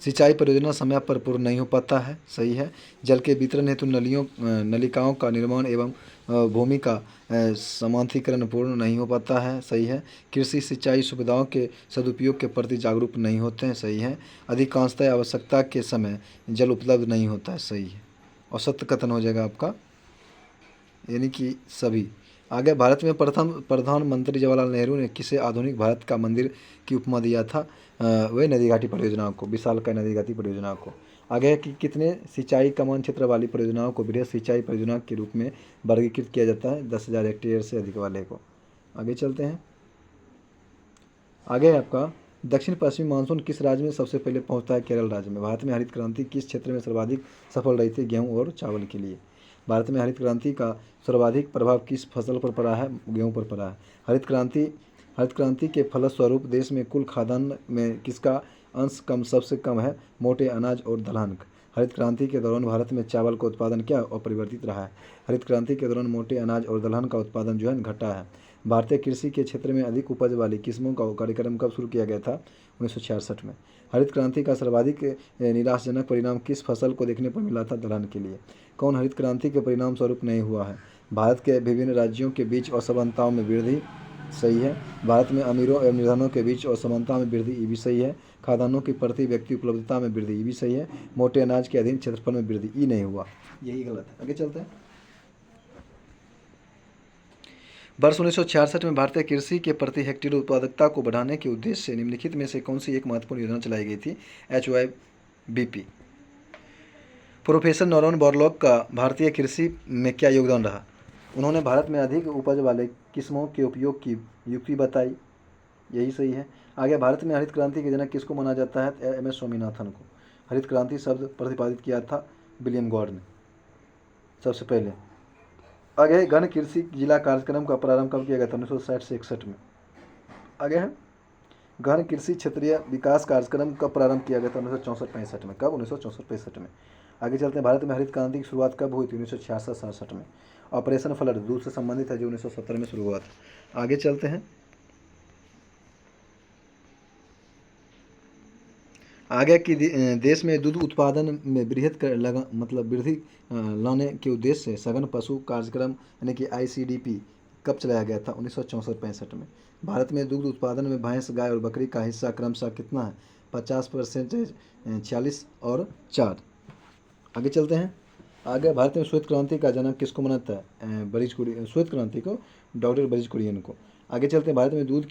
सिंचाई परियोजना समय पर पूर्ण नहीं हो पाता है, सही है। जल के वितरण हेतु नलिकाओं का निर्माण एवं भूमि का समांतरीकरण पूर्ण नहीं हो पाता है, सही है। कृषि सिंचाई सुविधाओं के सदुपयोग के प्रति जागरूक नहीं होते हैं, सही है। अधिकांशतः आवश्यकता के समय जल उपलब्ध नहीं होता है, सही है। और सत्य कथन हो जाएगा आपका, यानी कि सभी। आगे, भारत में प्रथम प्रधानमंत्री जवाहरलाल नेहरू ने किसे आधुनिक भारत का मंदिर की उपमा दिया था? वही नदी घाटी परियोजना को, विशालकाय नदी घाटी परियोजना को। आगे है कि कितने सिंचाई कमान क्षेत्र वाली परियोजनाओं को बृहद सिंचाई परियोजना के रूप में वर्गीकृत किया जाता है? 10,000 हेक्टेयर से अधिक वाले को। आगे चलते हैं, आगे है आपका, दक्षिण पश्चिमी मानसून किस राज्य में सबसे पहले पहुंचता है? केरल राज्य में। भारत में हरित क्रांति किस क्षेत्र में सर्वाधिक सफल रही थी? गेहूँ और चावल के लिए। भारत में हरित क्रांति का सर्वाधिक प्रभाव किस फसल पर पड़ा है? गेहूँ पर पड़ा है। हरित क्रांति के फलस्वरूप देश में कुल खाद्यान्न में किसका अंश सबसे कम है? मोटे अनाज और दलहन का। हरित क्रांति के दौरान भारत में चावल का उत्पादन क्या अपरिवर्तित रहा है? हरित क्रांति के दौरान मोटे अनाज और दलहन का उत्पादन जो है घटा है। भारतीय कृषि के क्षेत्र में अधिक उपज वाली किस्मों का कार्यक्रम कब शुरू किया गया था? 1966 में। हरित क्रांति का सर्वाधिक निराशाजनक परिणाम किस फसल को देखने पर मिला था? दलहन के लिए। कौन हरित क्रांति के परिणाम स्वरूप नहीं हुआ है? भारत के विभिन्न राज्यों के बीच असमानताओं में वृद्धि, सही है। भारत में अमीरों एवं निर्धनों के बीच असमानता में वृद्धि, ये भी सही है। खाद्यान्नों की प्रति व्यक्ति उपलब्धता में वृद्धि, ये भी सही है। मोटे अनाज के अधीन क्षेत्रफल में वृद्धि, ये नहीं हुआ, यही गलत है। आगे चलते हैं, वर्ष 1966 में भारतीय कृषि के प्रति हेक्टेयर उत्पादकता को बढ़ाने के उद्देश्य से निम्नलिखित में से कौन सी एक महत्वपूर्ण योजना चलाई गई थी? HYBP। प्रोफेसर नॉर्मन बोरलॉग का भारतीय कृषि में क्या योगदान रहा? उन्होंने भारत में अधिक उपज वाले किस्मों के उपयोग की युक्ति बताई, यही सही है। आगे, भारत में हरित क्रांति के जनक किसको माना जाता है? MS स्वामीनाथन को। हरित क्रांति शब्द प्रतिपादित किया था विलियम गॉड ने सबसे पहले। आगे, घन कृषि जिला कार्यक्रम का प्रारंभ कब किया गया था? 1960 से 61 में। आगे है, घन कृषि क्षेत्रीय विकास कार्यक्रम कब प्रारंभ किया गया था? 1964-65 में। कब? 1964-65 में। आगे चलते हैं, भारत में हरित क्रांति की शुरुआत कब हुई थी? 1966-67 में। ऑपरेशन फ्लड दूध से संबंधित है जो 1970 में शुरू हुआ था। आगे चलते हैं, आगे की देश में दूध उत्पादन में वृद्धि लाने के उद्देश्य से सघन पशु कार्यक्रम यानी कि ICDP कब चलाया गया था? 1964-65 में। भारत में दुग्ध उत्पादन में भैंस, गाय और बकरी का हिस्सा क्रमशः कितना है? 50%, 46 और 4। आगे चलते हैं, आगे, भारत में श्वेत क्रांति का जनक किसको मानता है? श्वेत क्रांति को डॉक्टर बरीज कुरियन को। आगे चलते हैं, भारत में दूध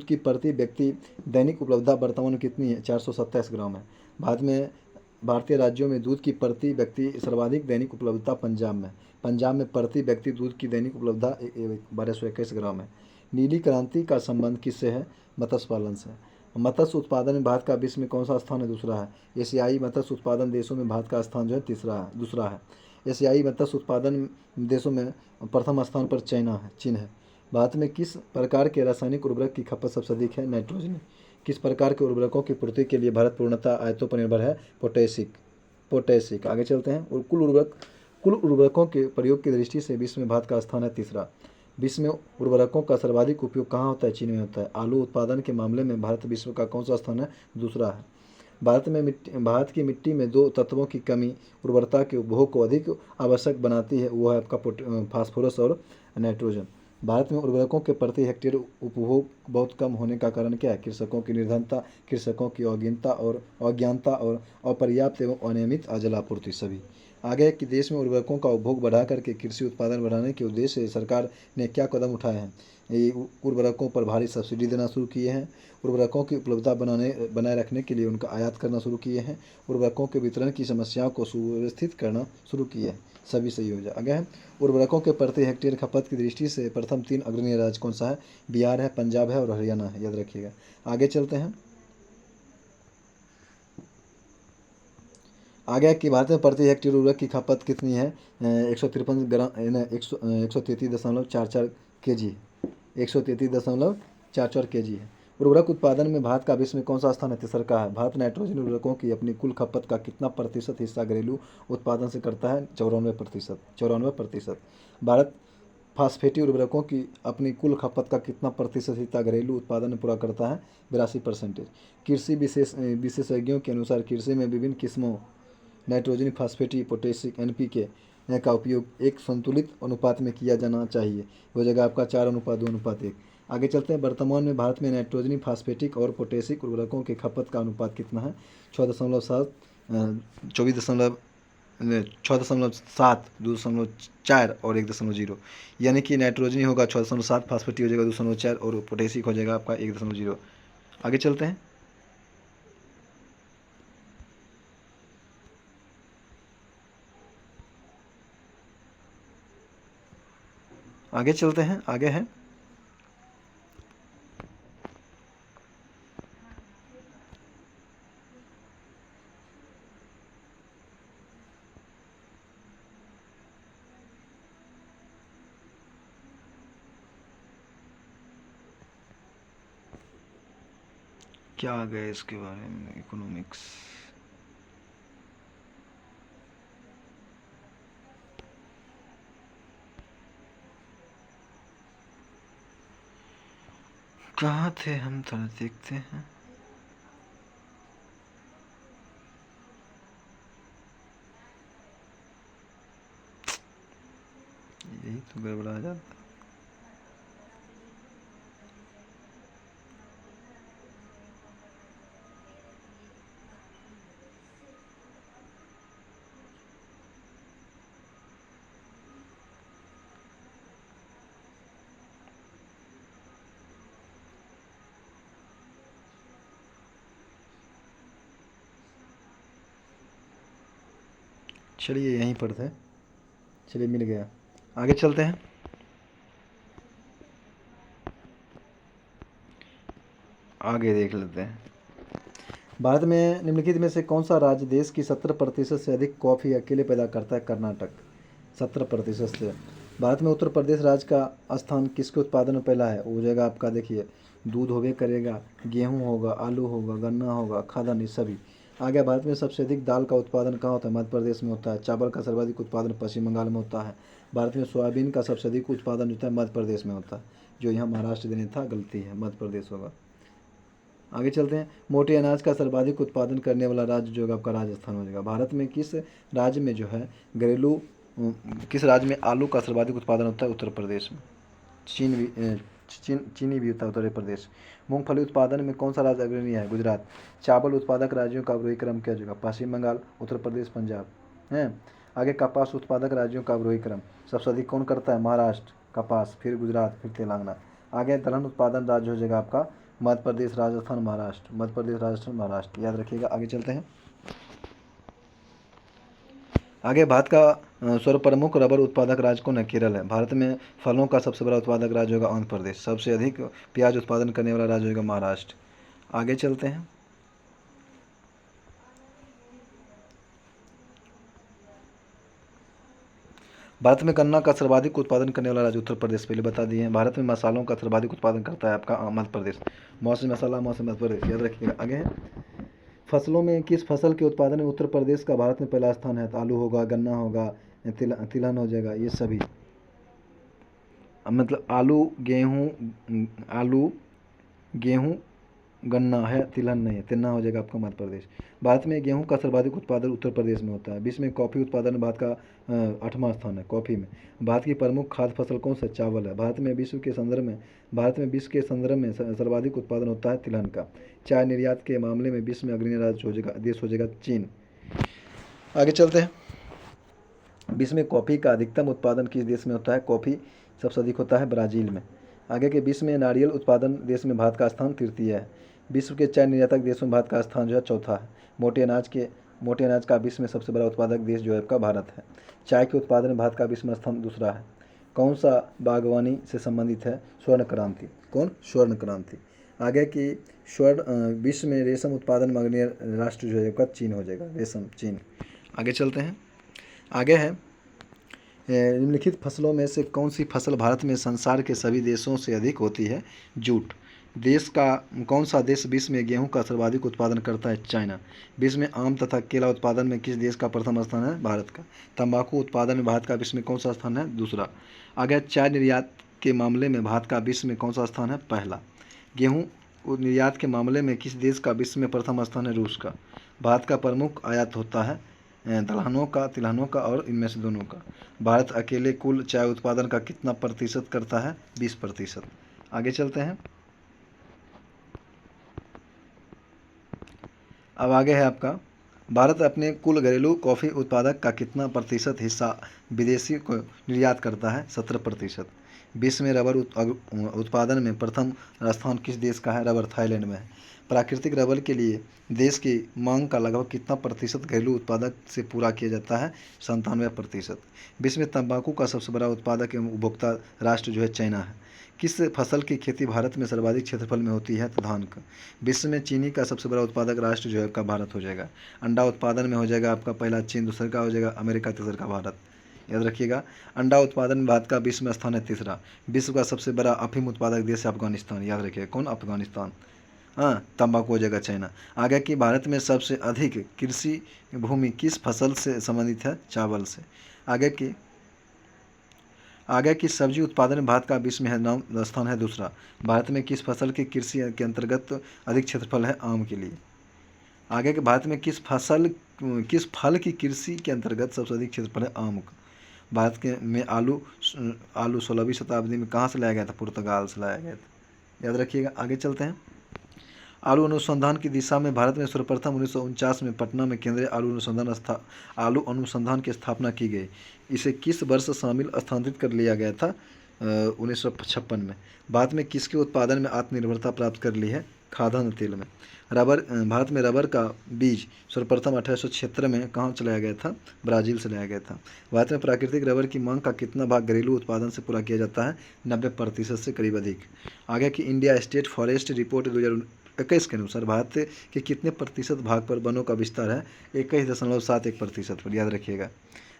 की प्रति व्यक्ति दैनिक उपलब्धता वर्तमान में कितनी है? 427 ग्राम है। भारतीय राज्यों में दूध की प्रति व्यक्ति सर्वाधिक दैनिक उपलब्धता पंजाब में प्रति व्यक्ति दूध की दैनिक उपलब्धता 1221 ग्राम है। नीली क्रांति का संबंध किससे है? मत्स्य पालन से। मत्स्य उत्पादन में भारत का विश्व में कौन सा स्थान है? दूसरा है। एशियाई मत्स्य उत्पादन देशों में भारत का स्थान जो है दूसरा है। एशियाई मत्स्य उत्पादन देशों में प्रथम स्थान पर चीन है। भारत में किस प्रकार के रासायनिक उर्वरक की खपत सबसे अधिक है? नाइट्रोजन। किस प्रकार के उर्वरकों की पूर्ति के लिए भारत पूर्णतः आयतों पर निर्भर है? पोटेशिक। आगे चलते हैं। और कुल उर्वरकों के प्रयोग की दृष्टि से विश्व में भारत का स्थान है तीसरा। विश्व में उर्वरकों का सर्वाधिक उपयोग कहाँ होता है? चीन में होता है। आलू उत्पादन के मामले में भारत विश्व का कौन सा स्थान है? दूसरा है। भारत की मिट्टी में दो तत्वों की कमी उर्वरता के उपभोग को अधिक आवश्यक बनाती है, वो है आपका फास्फोरस और नाइट्रोजन। भारत में उर्वरकों के प्रति हेक्टेयर उपभोग बहुत कम होने का कारण क्या है? कृषकों की निर्धनता, कृषकों की अज्ञानता और अपर्याप्त एवं अनियमित जलापूर्ति सभी। आगे कि देश में उर्वरकों का उपभोग बढ़ा करके कृषि उत्पादन बढ़ाने के उद्देश्य से सरकार ने क्या कदम उठाए हैं? ये उर्वरकों पर भारी सब्सिडी देना शुरू किए हैं। उर्वरकों की उपलब्धता बनाए रखने के लिए उनका आयात करना शुरू किए हैं। उर्वरकों के वितरण की समस्याओं को सुव्यवस्थित करना शुरू किए हैं। सभी सही हो जाए। आगे है उर्वरकों के प्रति हेक्टेयर खपत की दृष्टि से प्रथम 3 अग्रणी राज्य कौन सा है? बिहार है, पंजाब है और हरियाणा है, याद रखिएगा। आगे चलते हैं। आगे कि भारत में प्रति हेक्टेयर उर्वरक की खपत कितनी है? 153 ग्राम 133.44 kg 133.44 kg है। उर्वरक उत्पादन में भारत का विश्व में कौन सा स्थान है? तीसरा का है। भारत नाइट्रोजन उर्वरकों की अपनी कुल खपत का कितना प्रतिशत हिस्सा घरेलू उत्पादन से करता है? 94%। भारत फास्फेटी उर्वरकों की अपनी कुल खपत का कितना प्रतिशत हिस्सा घरेलू उत्पादन में पूरा करता है? 82%। कृषि विशेषज्ञों के अनुसार कृषि में विभिन्न किस्मों नाइट्रोजन, फास्फेटी, पोटेशिक, NPK का उपयोग एक संतुलित अनुपात में किया जाना चाहिए। हो जाएगा आपका 4:2:1। आगे चलते हैं। वर्तमान में भारत में नाइट्रोजन, फास्फेटिक और पोटेशिक उर्वरकों के खपत का अनुपात कितना है? 6.7, 6.7, 2.4 और 1.0। यानी कि नाइट्रोजन होगा 6.7, फास्फेटी हो जाएगा 2.4 और पोटेशिक हो जाएगा आपका 1.0। आगे चलते हैं। आगे है क्या आ गया इसके बारे में? इकोनॉमिक्स। कहाँ थे हम? थोड़ा देखते हैं। यही तो गड़बड़ा जाता। चलिए यहीं पर थे। चलिए मिल गया। आगे चलते हैं। आगे देख लेते हैं। भारत में निम्नलिखित में से कौन सा राज्य देश की 70% से अधिक कॉफ़ी अकेले पैदा करता है? कर्नाटक। 70% से। भारत में उत्तर प्रदेश राज्य का स्थान किसके उत्पादन में पहला है? वो हो जाएगा आपका, देखिए, दूध होबे करेगा, गेहूँ होगा, आलू होगा, गन्ना होगा, खाद्यान्न सभी। आगे भारत में सबसे अधिक दाल का उत्पादन कहाँ होता है? मध्य प्रदेश में होता है। चावल का सर्वाधिक उत्पादन पश्चिम बंगाल में होता है। भारत में सोयाबीन का सबसे अधिक उत्पादन होता है मध्य प्रदेश में होता है। जो यहाँ महाराष्ट्र देने था, गलती है, मध्य प्रदेश होगा। आगे चलते हैं। मोटे अनाज का सर्वाधिक उत्पादन करने वाला राज्य जो है आपका राजस्थान हो जाएगा। भारत में किस राज्य में जो है किस राज्य में आलू का सर्वाधिक उत्पादन होता है? उत्तर प्रदेश में। चीनी भी होता है उत्तर प्रदेश। मूंगफली उत्पादन में कौन सा राज्य अग्रणी है? गुजरात। चावल उत्पादक राज्यों का अवरोही क्रम क्या होगा? पश्चिम बंगाल, उत्तर प्रदेश, पंजाब है। आगे कपास उत्पादक राज्यों का अवरोही क्रम सबसे अधिक कौन करता है? महाराष्ट्र, कपास, फिर गुजरात, फिर तेलंगाना। आगे दलहन उत्पादन राज्य हो जाएगा आपका मध्य प्रदेश, राजस्थान, महाराष्ट्र। मध्य प्रदेश, राजस्थान, महाराष्ट्र, याद रखिएगा। आगे चलते हैं। आगे भारत का सर्वप्रमुख रबर उत्पादक राज्य कौन है? केरल है। भारत में फलों का सबसे बड़ा उत्पादक राज्य होगा आंध्र प्रदेश। सबसे अधिक प्याज उत्पादन करने वाला राज्य होगा महाराष्ट्र। आगे चलते हैं। भारत में गन्ना का सर्वाधिक उत्पादन करने वाला राज्य उत्तर प्रदेश, पहले बता दिए हैं। भारत में मसालों का सर्वाधिक उत्पादन करता है आपका मध्य प्रदेश। मौसमी मसाला मौसम मध्य प्रदेश, याद रखिएगा। आगे है, फसलों में किस फसल के उत्पादन में उत्तर प्रदेश का भारत में पहला स्थान है? तो आलू होगा, गन्ना होगा, तिलहन हो जाएगा, ये सभी। मतलब आलू गेहूँ गन्ना है, तिलहन नहीं है, तिलना हो जाएगा आपका मध्य प्रदेश। भारत में गेहूं का सर्वाधिक उत्पादन उत्तर प्रदेश में होता है। विश्व में कॉफ़ी उत्पादन में भारत का 8वां स्थान है कॉफ़ी में। भारत की प्रमुख खाद्य फसल कौन सा? चावल है। भारत में विश्व के संदर्भ में सर्वाधिक उत्पादन होता है तिलहन का। चाय निर्यात के मामले में विश्व में अग्रणी देश हो जाएगा चीन। आगे चलते हैं। विश्व में कॉफ़ी का अधिकतम उत्पादन किस देश में होता है? कॉफ़ी सबसे अधिक होता है ब्राज़ील में। आगे के, विश्व में नारियल उत्पादन देश में भारत का स्थान तृतीय है। विश्व के चाय निर्यातक देशों में भारत का स्थान जो है चौथा है। मोटे अनाज का विश्व में सबसे बड़ा उत्पादक देश जो है आपका भारत है। चाय के उत्पादन में भारत का विश्व में स्थान दूसरा है। कौन सा बागवानी से संबंधित है? स्वर्ण क्रांति। कौन? स्वर्ण क्रांति। आगे की, विश्व में रेशम उत्पादन में अग्रणी राष्ट्र जो है आपका चीन हो जाएगा, रेशम चीन। आगे चलते हैं। आगे है, निम्नलिखित फसलों में से कौन सी फसल भारत में संसार के सभी देशों से अधिक होती है? जूट। कौन सा देश विश्व में गेहूं का सर्वाधिक उत्पादन करता है? चाइना। विश्व में आम तथा केला उत्पादन में किस देश का प्रथम स्थान है? भारत का। तंबाकू उत्पादन में भारत का विश्व में कौन सा स्थान है? दूसरा। आगे, चाय निर्यात के मामले में भारत का विश्व में कौन सा स्थान है? पहला। गेहूँ निर्यात के मामले में किस देश का विश्व में प्रथम स्थान है? रूस का। भारत का प्रमुख आयात होता है तिलहनों का और इनमें से दोनों का। भारत अकेले कुल चाय उत्पादन का कितना प्रतिशत करता है? 20%। आगे चलते हैं। अब आगे है आपका, भारत अपने कुल घरेलू कॉफ़ी उत्पादक का कितना प्रतिशत हिस्सा विदेशी को निर्यात करता है? 17%। विश्व में रबर उत्पादन में प्रथम स्थान किस देश का है? रबर थाईलैंड में है। प्राकृतिक रबर के लिए देश की मांग का लगभग कितना प्रतिशत घरेलू उत्पादक से पूरा किया जाता है? 97%। विश्व में तंबाकू का सबसे बड़ा उत्पादक एवं उपभोक्ता राष्ट्र जो है चाइना है। किस फसल की खेती भारत में सर्वाधिक क्षेत्रफल में होती है? तो धान का। विश्व में चीनी का सबसे बड़ा उत्पादक राष्ट्र जो है आपका भारत हो जाएगा। अंडा उत्पादन में हो जाएगा आपका पहला चीन, दूसरा का हो जाएगा अमेरिका, तीसरा का भारत, याद रखिएगा। अंडा उत्पादन में भारत का विश्व में स्थान है तीसरा। विश्व का सबसे बड़ा अफीम उत्पादक देश है अफगानिस्तान, याद रखिएगा। कौन? अफगानिस्तान। हाँ, तंबाकू हो जाएगा चाइना। आगे की, भारत में सबसे अधिक कृषि भूमि किस फसल से संबंधित है? चावल से। आगे की, सब्जी उत्पादन में भारत का विश्व में नाम स्थान है दूसरा। भारत में किस फसल की कृषि के अंतर्गत अधिक क्षेत्रफल है? आम के लिए। आगे के, भारत में किस फल की कृषि के अंतर्गत सबसे अधिक क्षेत्रफल है? आम का। भारत के में आलू 16वीं शताब्दी में कहाँ से लाया गया था? पुर्तगाल से लाया गया था, याद रखिएगा। आगे चलते हैं। आलू अनुसंधान की दिशा में भारत में सर्वप्रथम 1949 में पटना में केंद्रीय आलू अनुसंधान की स्थापना की गई। इसे किस वर्ष शामिल स्थानांतरित कर लिया गया था? 1956 में। भारत में किसके उत्पादन में आत्मनिर्भरता प्राप्त कर ली है? खाद्यान्न तेल में। भारत में रबर का बीज सर्वप्रथम 1876 में कहाँ चलाया गया था? ब्राज़ील से लाया गया था। भारत में प्राकृतिक रबर की मांग का कितना भाग घरेलू उत्पादन से पूरा किया जाता है? 90% से करीब अधिक। आगे की, इंडिया स्टेट फॉरेस्ट रिपोर्ट 2021 के अनुसार भारत के कितने प्रतिशत भाग पर वनों का विस्तार है? 21.71% पर, याद रखिएगा।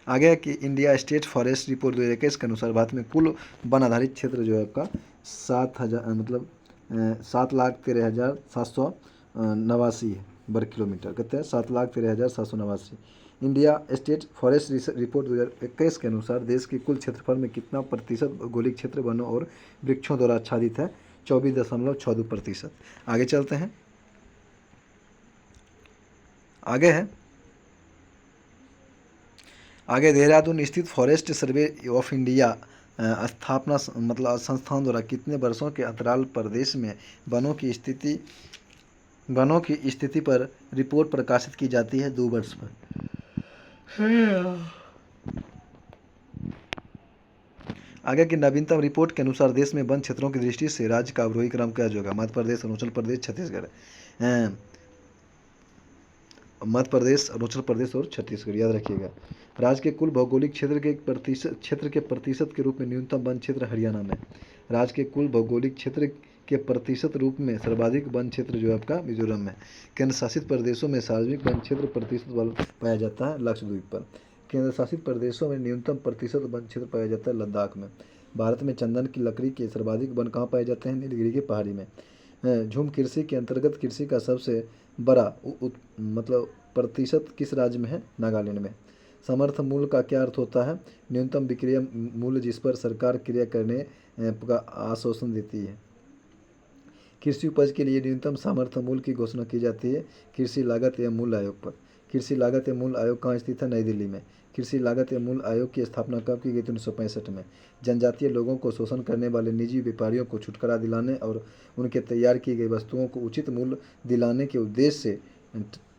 आगे कि, इंडिया स्टेट फॉरेस्ट रिपोर्ट 2021 के अनुसार भारत में कुल वन आधारित क्षेत्र जो है आपका 7,13,789 है वर्ग किलोमीटर। कहते हैं 7,13,789। इंडिया स्टेट फॉरेस्ट रिपोर्ट 2021 के अनुसार देश के कुल क्षेत्रफल में कितना प्रतिशत भौगोलिक क्षेत्र वनों और वृक्षों द्वारा आच्छादित है? 24.62%। आगे चलते हैं। आगे देहरादून स्थित फॉरेस्ट सर्वे ऑफ इंडिया स्थापना मतलब संस्थान द्वारा कितने वर्षों के अंतराल पर देश में वनों की स्थिति पर रिपोर्ट प्रकाशित की जाती है? 2 वर्ष पर। आगे की, नवीनतम रिपोर्ट के अनुसार देश में वन क्षेत्रों की दृष्टि से राज्य का अवरोही क्रम क्या होगा? मध्य प्रदेश, अरुणाचल प्रदेश, छत्तीसगढ़। मध्य प्रदेश, अरुणाचल प्रदेश और छत्तीसगढ़, याद रखिएगा। राज्य के कुल भौगोलिक क्षेत्र के प्रतिशत के रूप में न्यूनतम वन क्षेत्र हरियाणा में। राज्य के कुल भौगोलिक क्षेत्र के प्रतिशत रूप में सर्वाधिक वन क्षेत्र जो है आपका मिजोरम में। केंद्र शासित प्रदेशों में सार्वजनिक वन क्षेत्र प्रतिशत वाला पाया जाता है लक्षद्वीप पर। केंद्र शासित प्रदेशों में न्यूनतम प्रतिशत वन क्षेत्र पाया जाता है लद्दाख में। भारत में चंदन की लकड़ी के सर्वाधिक वन कहाँ पाए जाते हैं? नीलगिरी की पहाड़ी में। झूम कृषि के अंतर्गत कृषि का सबसे बड़ा मतलब प्रतिशत किस राज्य में है? नागालैंड में। समर्थ मूल्य का क्या अर्थ होता है? न्यूनतम विक्रय मूल्य जिस पर सरकार क्रय करने का आश्वासन देती है। कृषि उपज के लिए न्यूनतम समर्थन मूल्य की घोषणा की जाती है कृषि लागत एवं मूल्य आयोग पर। कृषि लागत एवं मूल्य आयोग कहाँ स्थित है? नई दिल्ली में। कृषि लागत एवं मूल्य आयोग की स्थापना कब की गई थी? 1965 में। जनजातीय लोगों को शोषण करने वाले निजी व्यापारियों को छुटकारा दिलाने और उनके तैयार की गई वस्तुओं को उचित मूल्य दिलाने के उद्देश्य से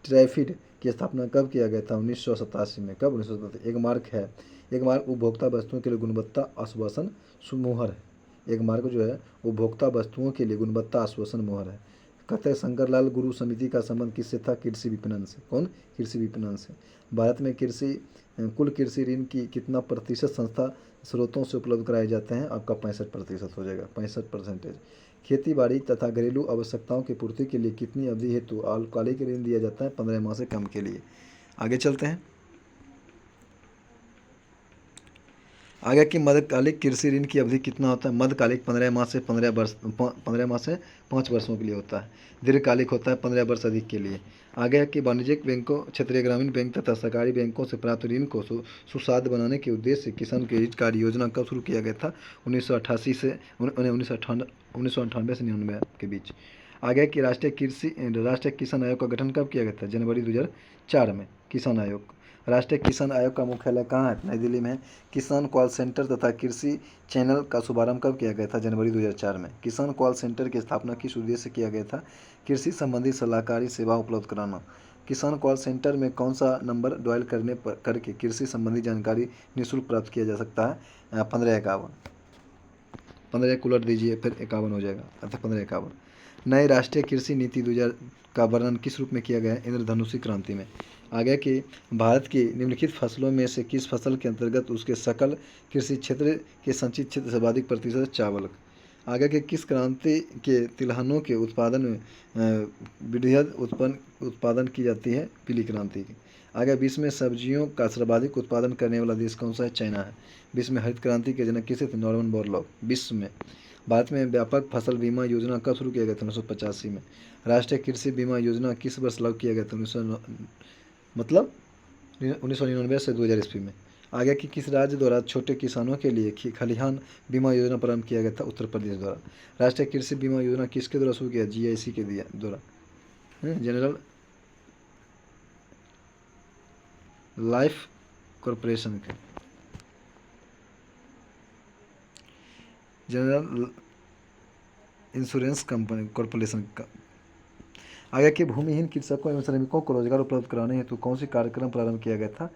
ट्रैफिड की स्थापना कब किया गया था? 1987 में। कब? 1987। एक मार्क है, एक मार्क उपभोक्ता वस्तुओं के लिए गुणवत्ता आश्वासन मुहर है। एक मार्क जो है उपभोक्ता वस्तुओं के लिए गुणवत्ता आश्वासन मोहर है। कहते हैं शंकरलाल गुरु समिति का संबंध किससे था? कृषि विपणन से। कौन? कृषि विपणन से। भारत में कुल कृषि ऋण की कितना प्रतिशत संस्था स्रोतों से उपलब्ध कराए जाते हैं? आपका 65% हो जाएगा, 65%। खेती बाड़ी तथा घरेलू आवश्यकताओं की पूर्ति के लिए कितनी अवधि हेतु अल्पकालिक ऋण दिया जाता है? 15 माह से कम के लिए। आगे चलते हैं। आगे की मध्यकालिक कृषि ऋण की अवधि कितना होता है? मध्यकालिक 15 माह से 15 माह से 5 वर्षों के लिए होता है। दीर्घकालिक होता है 15 वर्ष अधिक के लिए। आगे की वाणिज्यिक बैंकों, क्षेत्रीय ग्रामीण बैंक तथा सरकारी बैंकों से प्राप्त ऋण को सुसाध्य बनाने के उद्देश्य से किसान क्रेडिट कार्ड योजना कब शुरू किया गया था? 1988 से 1998 से 99 के बीच। आगे की राष्ट्रीय किसान आयोग का गठन कब किया गया था? जनवरी 2004 में। किसान आयोग, राष्ट्रीय किसान आयोग का मुख्यालय कहाँ है? नई दिल्ली में है। किसान कॉल सेंटर तथा कृषि चैनल का शुभारंभ कब किया गया था? जनवरी 2004 में। किसान कॉल सेंटर की स्थापना किस उद्देश्य से किया गया था? कृषि संबंधी सलाहकारी सेवा उपलब्ध कराना। किसान कॉल सेंटर में कौन सा नंबर डायल करके कृषि संबंधी जानकारी निःशुल्क प्राप्त किया जा सकता है? 1551। 15 को उलट दीजिए फिर 51 हो जाएगा, अर्थात 1551। नए राष्ट्रीय कृषि नीति 2000 का वर्णन किस रूप में किया गया है? इंद्रधनुषी क्रांति में। आगे की भारत की निम्नलिखित फसलों में से किस फसल के अंतर्गत उसके सकल कृषि क्षेत्र के संचित क्षेत्र सर्वाधिक प्रतिशत चावल? आगे के किस क्रांति के तिलहनों के उत्पादन में वृहद उत्पादन की जाती है? पीली क्रांति की। आगे विश्व में सब्जियों का सर्वाधिक उत्पादन करने वाला देश कौन सा है? चाइना है। विश्व में हरित क्रांति के जनक किसे थे? Norman Borlaug. विश्व में भारत में व्यापक फसल बीमा योजना कब शुरू किया गया था? 1985 में। राष्ट्रीय कृषि बीमा योजना किस वर्ष लागू किया गया था? 1999 से 2000 ईस्वी में। आगे की किस राज्य द्वारा छोटे किसानों के लिए खलिहान बीमा योजना प्रारंभ किया गया था? उत्तर प्रदेश द्वारा। राष्ट्रीय कृषि बीमा योजना किसके द्वारा शुरू किया? GIC के द्वारा, जनरल लाइफ कॉरपोरेशन के, जनरल इंश्योरेंस कंपनी कॉरपोरेशन का। आगे के भूमिहीन कृषकों एवं श्रमिकों को रोजगार उपलब्ध कराने हेतु कौन सी कार्यक्रम प्रारंभ किया गया था?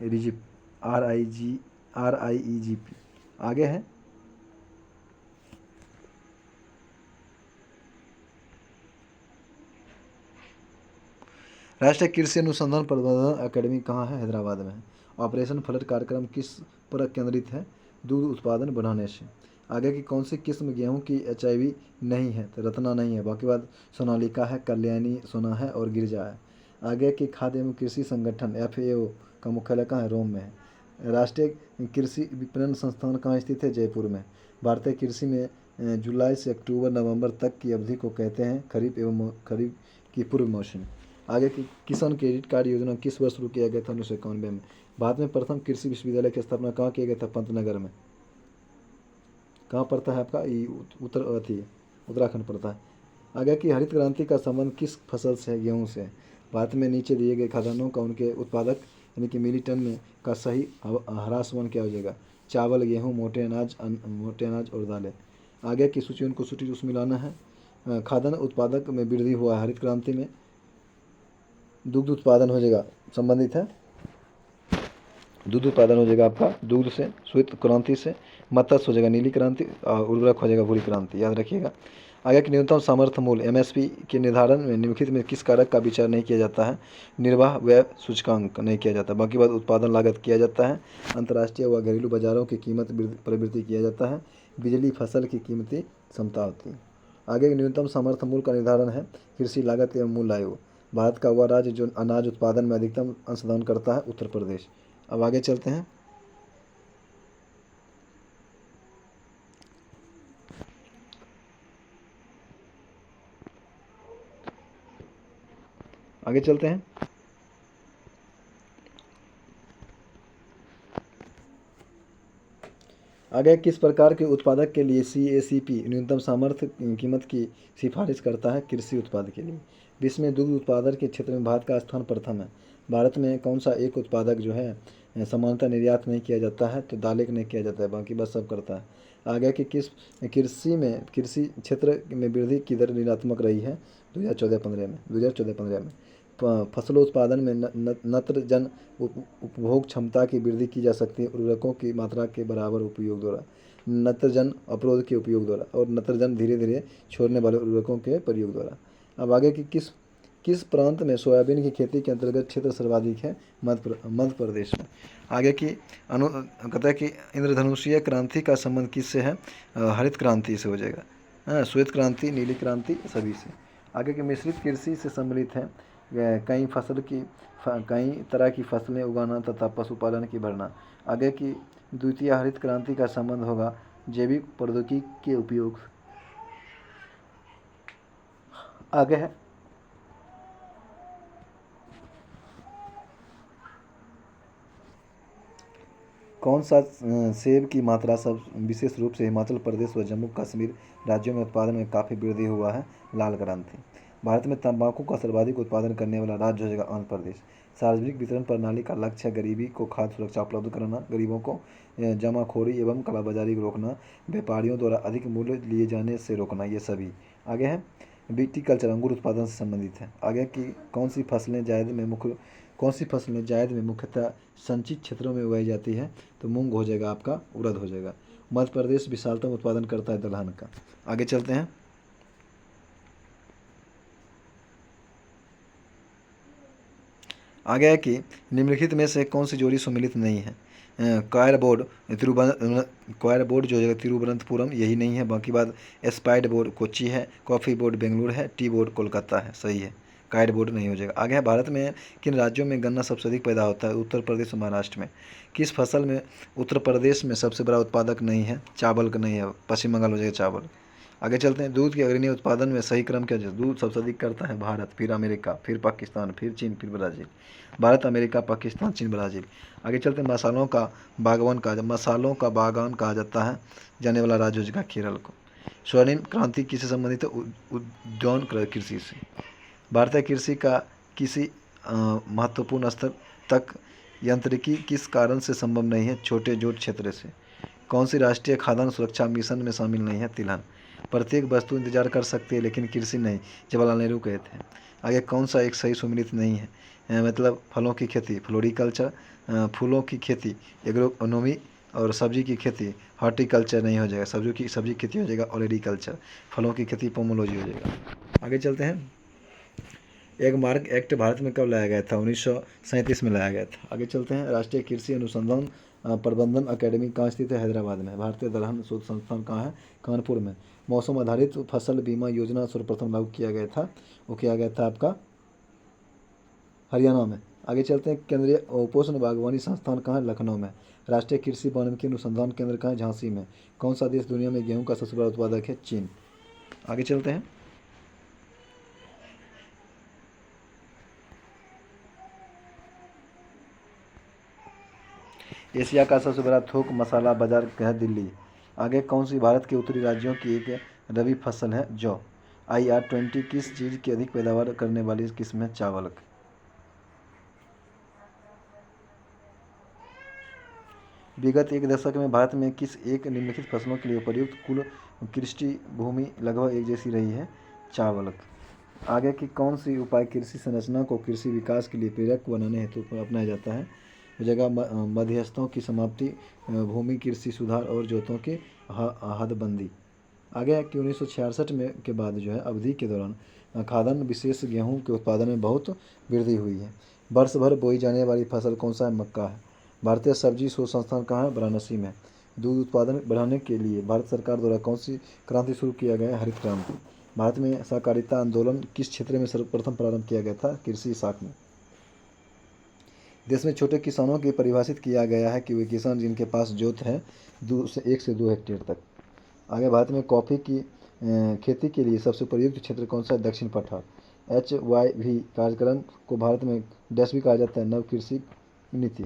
रिजिप, RIEGP। आगे है राष्ट्रीय कृषि अनुसंधान प्रबंधन अकादमी कहाँ है? हैदराबाद में है। ऑपरेशन फ्लड कार्यक्रम किस पर केंद्रित है? दूध उत्पादन बढ़ाने से। आगे की कौन सी किस्म गेहूं की HIV नहीं है? तो रत्ना नहीं है, बाकी बाद सोनालिका है, कल्याणी सोना है और गिरजा है। आगे की खाद्य एवं कृषि संगठन FAO का मुख्यालय कहाँ है? रोम में है। राष्ट्रीय कृषि विपणन संस्थान कहाँ स्थित है? जयपुर में। भारतीय कृषि में जुलाई से अक्टूबर नवंबर तक की अवधि को कहते हैं खरीफ एवं खरीफ की पूर्व मौसम। आगे की किसान क्रेडिट कार्ड योजना किस वर्ष शुरू किया गया था? 1991 में। भारत में प्रथम कृषि विश्वविद्यालय की स्थापना कहाँ किया गया था? पंतनगर में। कहाँ पड़ता है आपका? उत्तराखंड पड़ता है। आगे की हरित क्रांति का संबंध किस फसल से है? गेहूँ से। भारत में नीचे दिए गए खाद्यान्नों का उनके उत्पादक यानी कि मिलीटन में का सही ह्रासमान क्या हो जाएगा? चावल, गेहूँ, मोटे अनाज और दालें। आगे की सूची उनको सूची उसमें मिलाना है। खाद्यान्न उत्पादक में वृद्धि हुआ है हरित क्रांति में। दुग्ध उत्पादन हो जाएगा, संबंधित है। दूध उत्पादन हो जाएगा आपका दूध से, श्वेत क्रांति से। मत्स्य हो जाएगा नीली क्रांति और उर्वरक हो जाएगा भूरी क्रांति, याद रखिएगा। आगे कि न्यूनतम सामर्थ्य मूल्य एमएसपी के निर्धारण में निम्नलिखित में किस कारक का विचार नहीं किया जाता है? निर्वाह व्यय सूचकांक नहीं किया जाता। बाकी बात उत्पादन लागत किया जाता है। अंतर्राष्ट्रीय व घरेलू बाजारों की कीमत प्रवृत्ति किया जाता है। बिजली फसल की कीमती क्षमता होती है। आगे के न्यूनतम सामर्थ्य मूल्य का निर्धारण है कृषि लागत एवं मूल्य आयोग। भारत का वह राज्य जो अनाज उत्पादन में अधिकतम अंशदान करता है उत्तर प्रदेश। अब आगे चलते हैं। आगे चलते हैं। आगे किस प्रकार के उत्पादक के लिए CACP न्यूनतम सामर्थ्य कीमत की सिफारिश करता है? कृषि उत्पाद के लिए। विश्व में दुग्ध उत्पादन के क्षेत्र में भारत का स्थान प्रथम है। भारत में कौन सा एक उत्पादक जो है सामान्यतः निर्यात नहीं किया जाता है? तो दालें नहीं किया जाता है, बाकी बस सब करता है। आगे कि किस कृषि क्षेत्र में वृद्धि की दर ऋणात्मक रही है? 2014-15 में फसलों उत्पादन में नत्रजन उपभोग क्षमता की वृद्धि की जा सकती है उर्वरकों की मात्रा के बराबर उपयोग द्वारा, नत्रजन अवरोध के उपयोग द्वारा और नत्रजन धीरे धीरे छोड़ने वाले उर्वरकों के प्रयोग द्वारा। अब आगे कि किस प्रांत में सोयाबीन की खेती के अंतर्गत क्षेत्र सर्वाधिक है? मध्य प्रदेश में। आगे की कहता है कि इंद्रधनुषीय क्रांति का संबंध किससे है? हरित क्रांति से हो जाएगा, श्वेत क्रांति, नीली क्रांति, सभी से। आगे की मिश्रित कृषि से सम्मिलित है कई तरह की फसलें उगाना तथा पशुपालन की बढ़ना। आगे की द्वितीय हरित क्रांति का संबंध होगा जैविक प्रौद्योगिकी के उपयोग। आगे है कौन सा सेब की मात्रा सब विशेष रूप से हिमाचल प्रदेश व जम्मू कश्मीर राज्यों में उत्पादन में काफ़ी वृद्धि हुआ है? लाल क्रांति। भारत में तंबाकू का सर्वाधिक उत्पादन करने वाला राज्य हो जाएगा आंध्र प्रदेश। सार्वजनिक वितरण प्रणाली का लक्ष्य है गरीबी को खाद्य सुरक्षा उपलब्ध कराना, गरीबों को जमाखोरी एवं कालाबाजारी रोकना, व्यापारियों द्वारा अधिक मूल्य लिए जाने से रोकना, ये सभी। आगे है विटीकल्चर, अंगूर उत्पादन से संबंधित है। आगे की कौन सी फसलें जायद में मुख्यतः संचित क्षेत्रों में उगाई जाती है? तो मूंग हो जाएगा आपका, उड़द हो जाएगा। मध्य प्रदेश विशालतम उत्पादन करता है दलहन का। आगे चलते हैं। आगे है कि निम्नलिखित में से कौन सी जोड़ी सम्मिलित नहीं है? कॉयर बोर्ड जो है तिरुवनंतपुरम, यही नहीं है। बाकी बात स्पाइड बोर्ड कोच्चि है, कॉफ़ी बोर्ड बेंगलुरु है, टी बोर्ड कोलकाता है, सही है। काइट बोर्ड नहीं हो जाएगा। आगे है भारत में किन राज्यों में गन्ना सबसे अधिक पैदा होता है? उत्तर प्रदेश और महाराष्ट्र में। किस फसल में उत्तर प्रदेश में सबसे बड़ा उत्पादक नहीं है? चावल का नहीं है, पश्चिम बंगाल हो जाएगा चावल। आगे चलते हैं। दूध के अग्रणी उत्पादन में सही क्रम क्या है? दूध सबसे अधिक करता है भारत, फिर अमेरिका, फिर पाकिस्तान, फिर चीन, फिर ब्राज़ील। भारत, अमेरिका, पाकिस्तान, चीन, ब्राज़ील। आगे चलते हैं। मसालों का बागान कहा जाता है जाने वाला राज्य हो जाएगा केरल को। स्वर्णिम क्रांति किससे संबंधित है? उद्यान कृषि से। भारतीय कृषि का किसी महत्वपूर्ण स्तर तक यांत्रिकी किस कारण से संभव नहीं है? छोटे जोत क्षेत्र से। कौन सी राष्ट्रीय खाद्यान्न सुरक्षा मिशन में शामिल नहीं है? तिलहन। प्रत्येक वस्तु इंतजार कर सकती है लेकिन कृषि नहीं, जवाहरलाल नेहरू कहते हैं। आगे कौन सा एक सही सुमिलित नहीं है? मतलब फलों की खेती फ्लोरिकल्चर, फूलों की खेती एग्रोनोमी और सब्जी की खेती हॉर्टिकल्चर नहीं हो जाएगा। सब्जी खेती हो जाएगा ओलेरीकल्चर, फलों की खेती पोमोलॉजी हो जाएगा। आगे चलते हैं। एगमार्क एक्ट भारत में कब लाया गया था? 1937 में लाया गया था। आगे चलते हैं। राष्ट्रीय कृषि अनुसंधान प्रबंधन अकेडमी कहाँ स्थित है? हैदराबाद में। भारतीय दलहन शोध संस्थान कहाँ है? कानपुर में। मौसम आधारित फसल बीमा योजना सर्वप्रथम लागू किया गया था, वो किया गया था आपका हरियाणा में। आगे चलते हैं। केंद्रीय उपोष्ण बागवानी संस्थान कहाँ है? लखनऊ में। राष्ट्रीय कृषि वानिकी अनुसंधान केंद्र कहाँ है? झांसी में। कौन सा देश दुनिया में गेहूँ का सबसे बड़ा उत्पादक है? चीन। आगे चलते हैं। एशिया का सबसे बड़ा थोक मसाला बाजार है दिल्ली। आगे कौन सी भारत के उत्तरी राज्यों की एक रबी फसल है? जौ। IR-20 किस चीज़ की अधिक पैदावार करने वाली किस्म है? चावल। विगत एक दशक में भारत में किस एक निम्नलिखित फसलों के लिए उपयुक्त कुल कृषि भूमि लगभग एक जैसी रही है? चावल। आगे की कौन सी उपाय कृषि संरचना को कृषि विकास के लिए प्रेरक बनाने हेतु अपनाया जाता है? जगह मध्यस्थों की समाप्ति, भूमि कृषि सुधार और जोतों की हदबंदी। आगे है कि 1966 में के बाद जो है अवधि के दौरान खाद्यान्न विशेष गेहूं के उत्पादन में बहुत वृद्धि हुई है। वर्ष भर बोई जाने वाली फसल कौन सा है? मक्का है। भारतीय सब्जी शोध संस्थान कहाँ है? वाराणसी में। दूध उत्पादन बढ़ाने के लिए भारत सरकार द्वारा कौन सी क्रांति शुरू किया गया है? हरित क्रांति। भारत में सहकारिता आंदोलन किस क्षेत्र में सर्वप्रथम प्रारंभ किया गया था? कृषि शाख में। देश में छोटे किसानों की परिभाषित किया गया है कि वे किसान जिनके पास जोत है 1 से 2 हेक्टेयर तक। आगे भारत में कॉफ़ी की खेती के लिए सबसे उपयुक्त क्षेत्र कौन सा है? दक्षिण पठार। HYV कार्यक्रम को भारत में डैश भी कहा जाता है? नव कृषि नीति।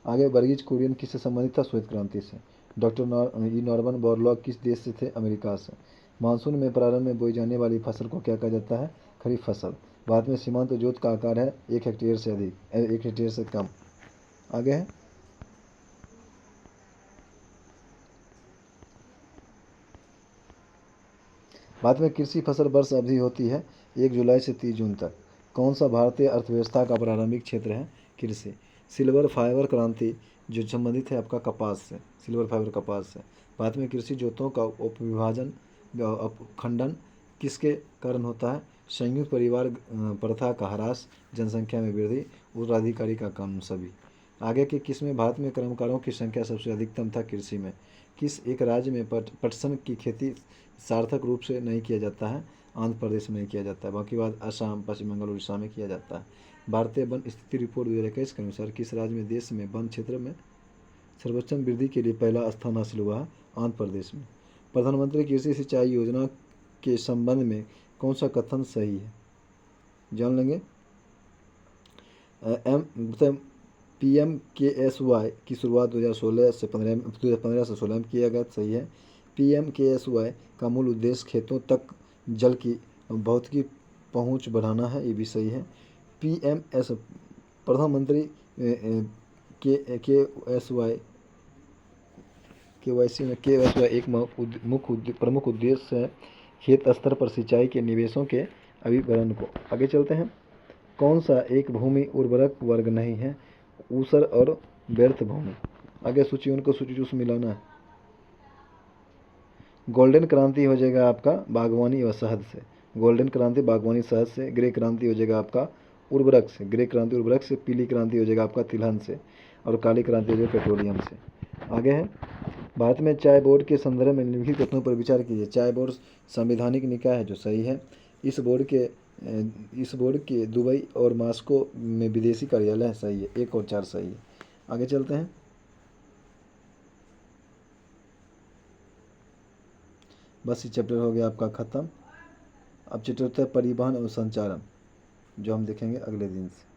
आगे वर्गीज कुरियन किससे संबंधित था? श्वेत क्रांति से। डॉक्टर नॉर्मन बोरलॉग किस देश से थे? अमेरिका से। मानसून में प्रारंभ में बोई जाने वाली फसल को क्या कहा जाता है? खरीफ फसल। भारत में सीमांत जोत का आकार है 1 हेक्टेयर से अधिक, 1 हेक्टेयर से कम। आगे है भारत में कृषि फसल वर्ष अवधि होती है 1 जुलाई से 30 जून तक। कौन सा भारतीय अर्थव्यवस्था का प्रारंभिक क्षेत्र है? कृषि। सिल्वर फाइबर क्रांति जो संबंधित है आपका कपास से, सिल्वर फाइबर कपास से। भारत में कृषि जोतों का उपविभाजन खंडन किसके कारण होता है? संयुक्त परिवार प्रथा का ह्रास, जनसंख्या में वृद्धि, उत्तराधिकारी का कम, सभी। आगे के किस में भारत में कर्मकारों की संख्या सबसे अधिकतम था? कृषि में। किस एक राज्य में पटसन की खेती सार्थक रूप से नहीं किया जाता है? आंध्र प्रदेश में नहीं किया जाता है, बाकी बात असम, पश्चिम बंगाल, उड़ीसा में किया जाता है। भारतीय वन स्थिति रिपोर्ट 2021 के अनुसार किस राज्य में देश में वन क्षेत्र में सर्वोच्च वृद्धि के लिए पहला स्थान हासिल हुआ है? आंध्र प्रदेश में। प्रधानमंत्री कृषि सिंचाई योजना के संबंध में कौन सा कथन सही है? जान लेंगे। PMKSY की शुरुआत 2015 से 16 में किया गया, सही है। PMKSY का मूल उद्देश्य खेतों तक जल की भौतिकी पहुंच बढ़ाना है, ये भी सही है। PMS प्रधानमंत्री KYC एक प्रमुख उद्देश्य है खेत स्तर पर सिंचाई के निवेशों के अभिवरण को। आगे चलते हैं। कौन सा एक भूमि उर्वरक वर्ग नहीं है? ऊसर और व्यर्थ भूमि। आगे सूची उनको सूची चूस मिलाना है। गोल्डन क्रांति हो जाएगा आपका बागवानी और शहद से, गोल्डन क्रांति बागवानी शहद से। ग्रे क्रांति हो जाएगा आपका उर्वरक से, ग्रे क्रांति उर्वरक से। पीली क्रांति हो जाएगा आपका तिलहन से, और काली क्रांति हो जाएगा पेट्रोलियम से। आगे है भारत में चाय बोर्ड के संदर्भ में निम्नलिखित कथनों पर विचार कीजिए। चाय बोर्ड संवैधानिक निकाय है, जो सही है। इस बोर्ड के दुबई और मॉस्को में विदेशी कार्यालय है, सही है। 1 और 4 सही है। आगे चलते हैं। बस ये चैप्टर हो गया आपका ख़त्म। अब चैप्टर होता है परिवहन और संचारण, जो हम देखेंगे अगले दिन से।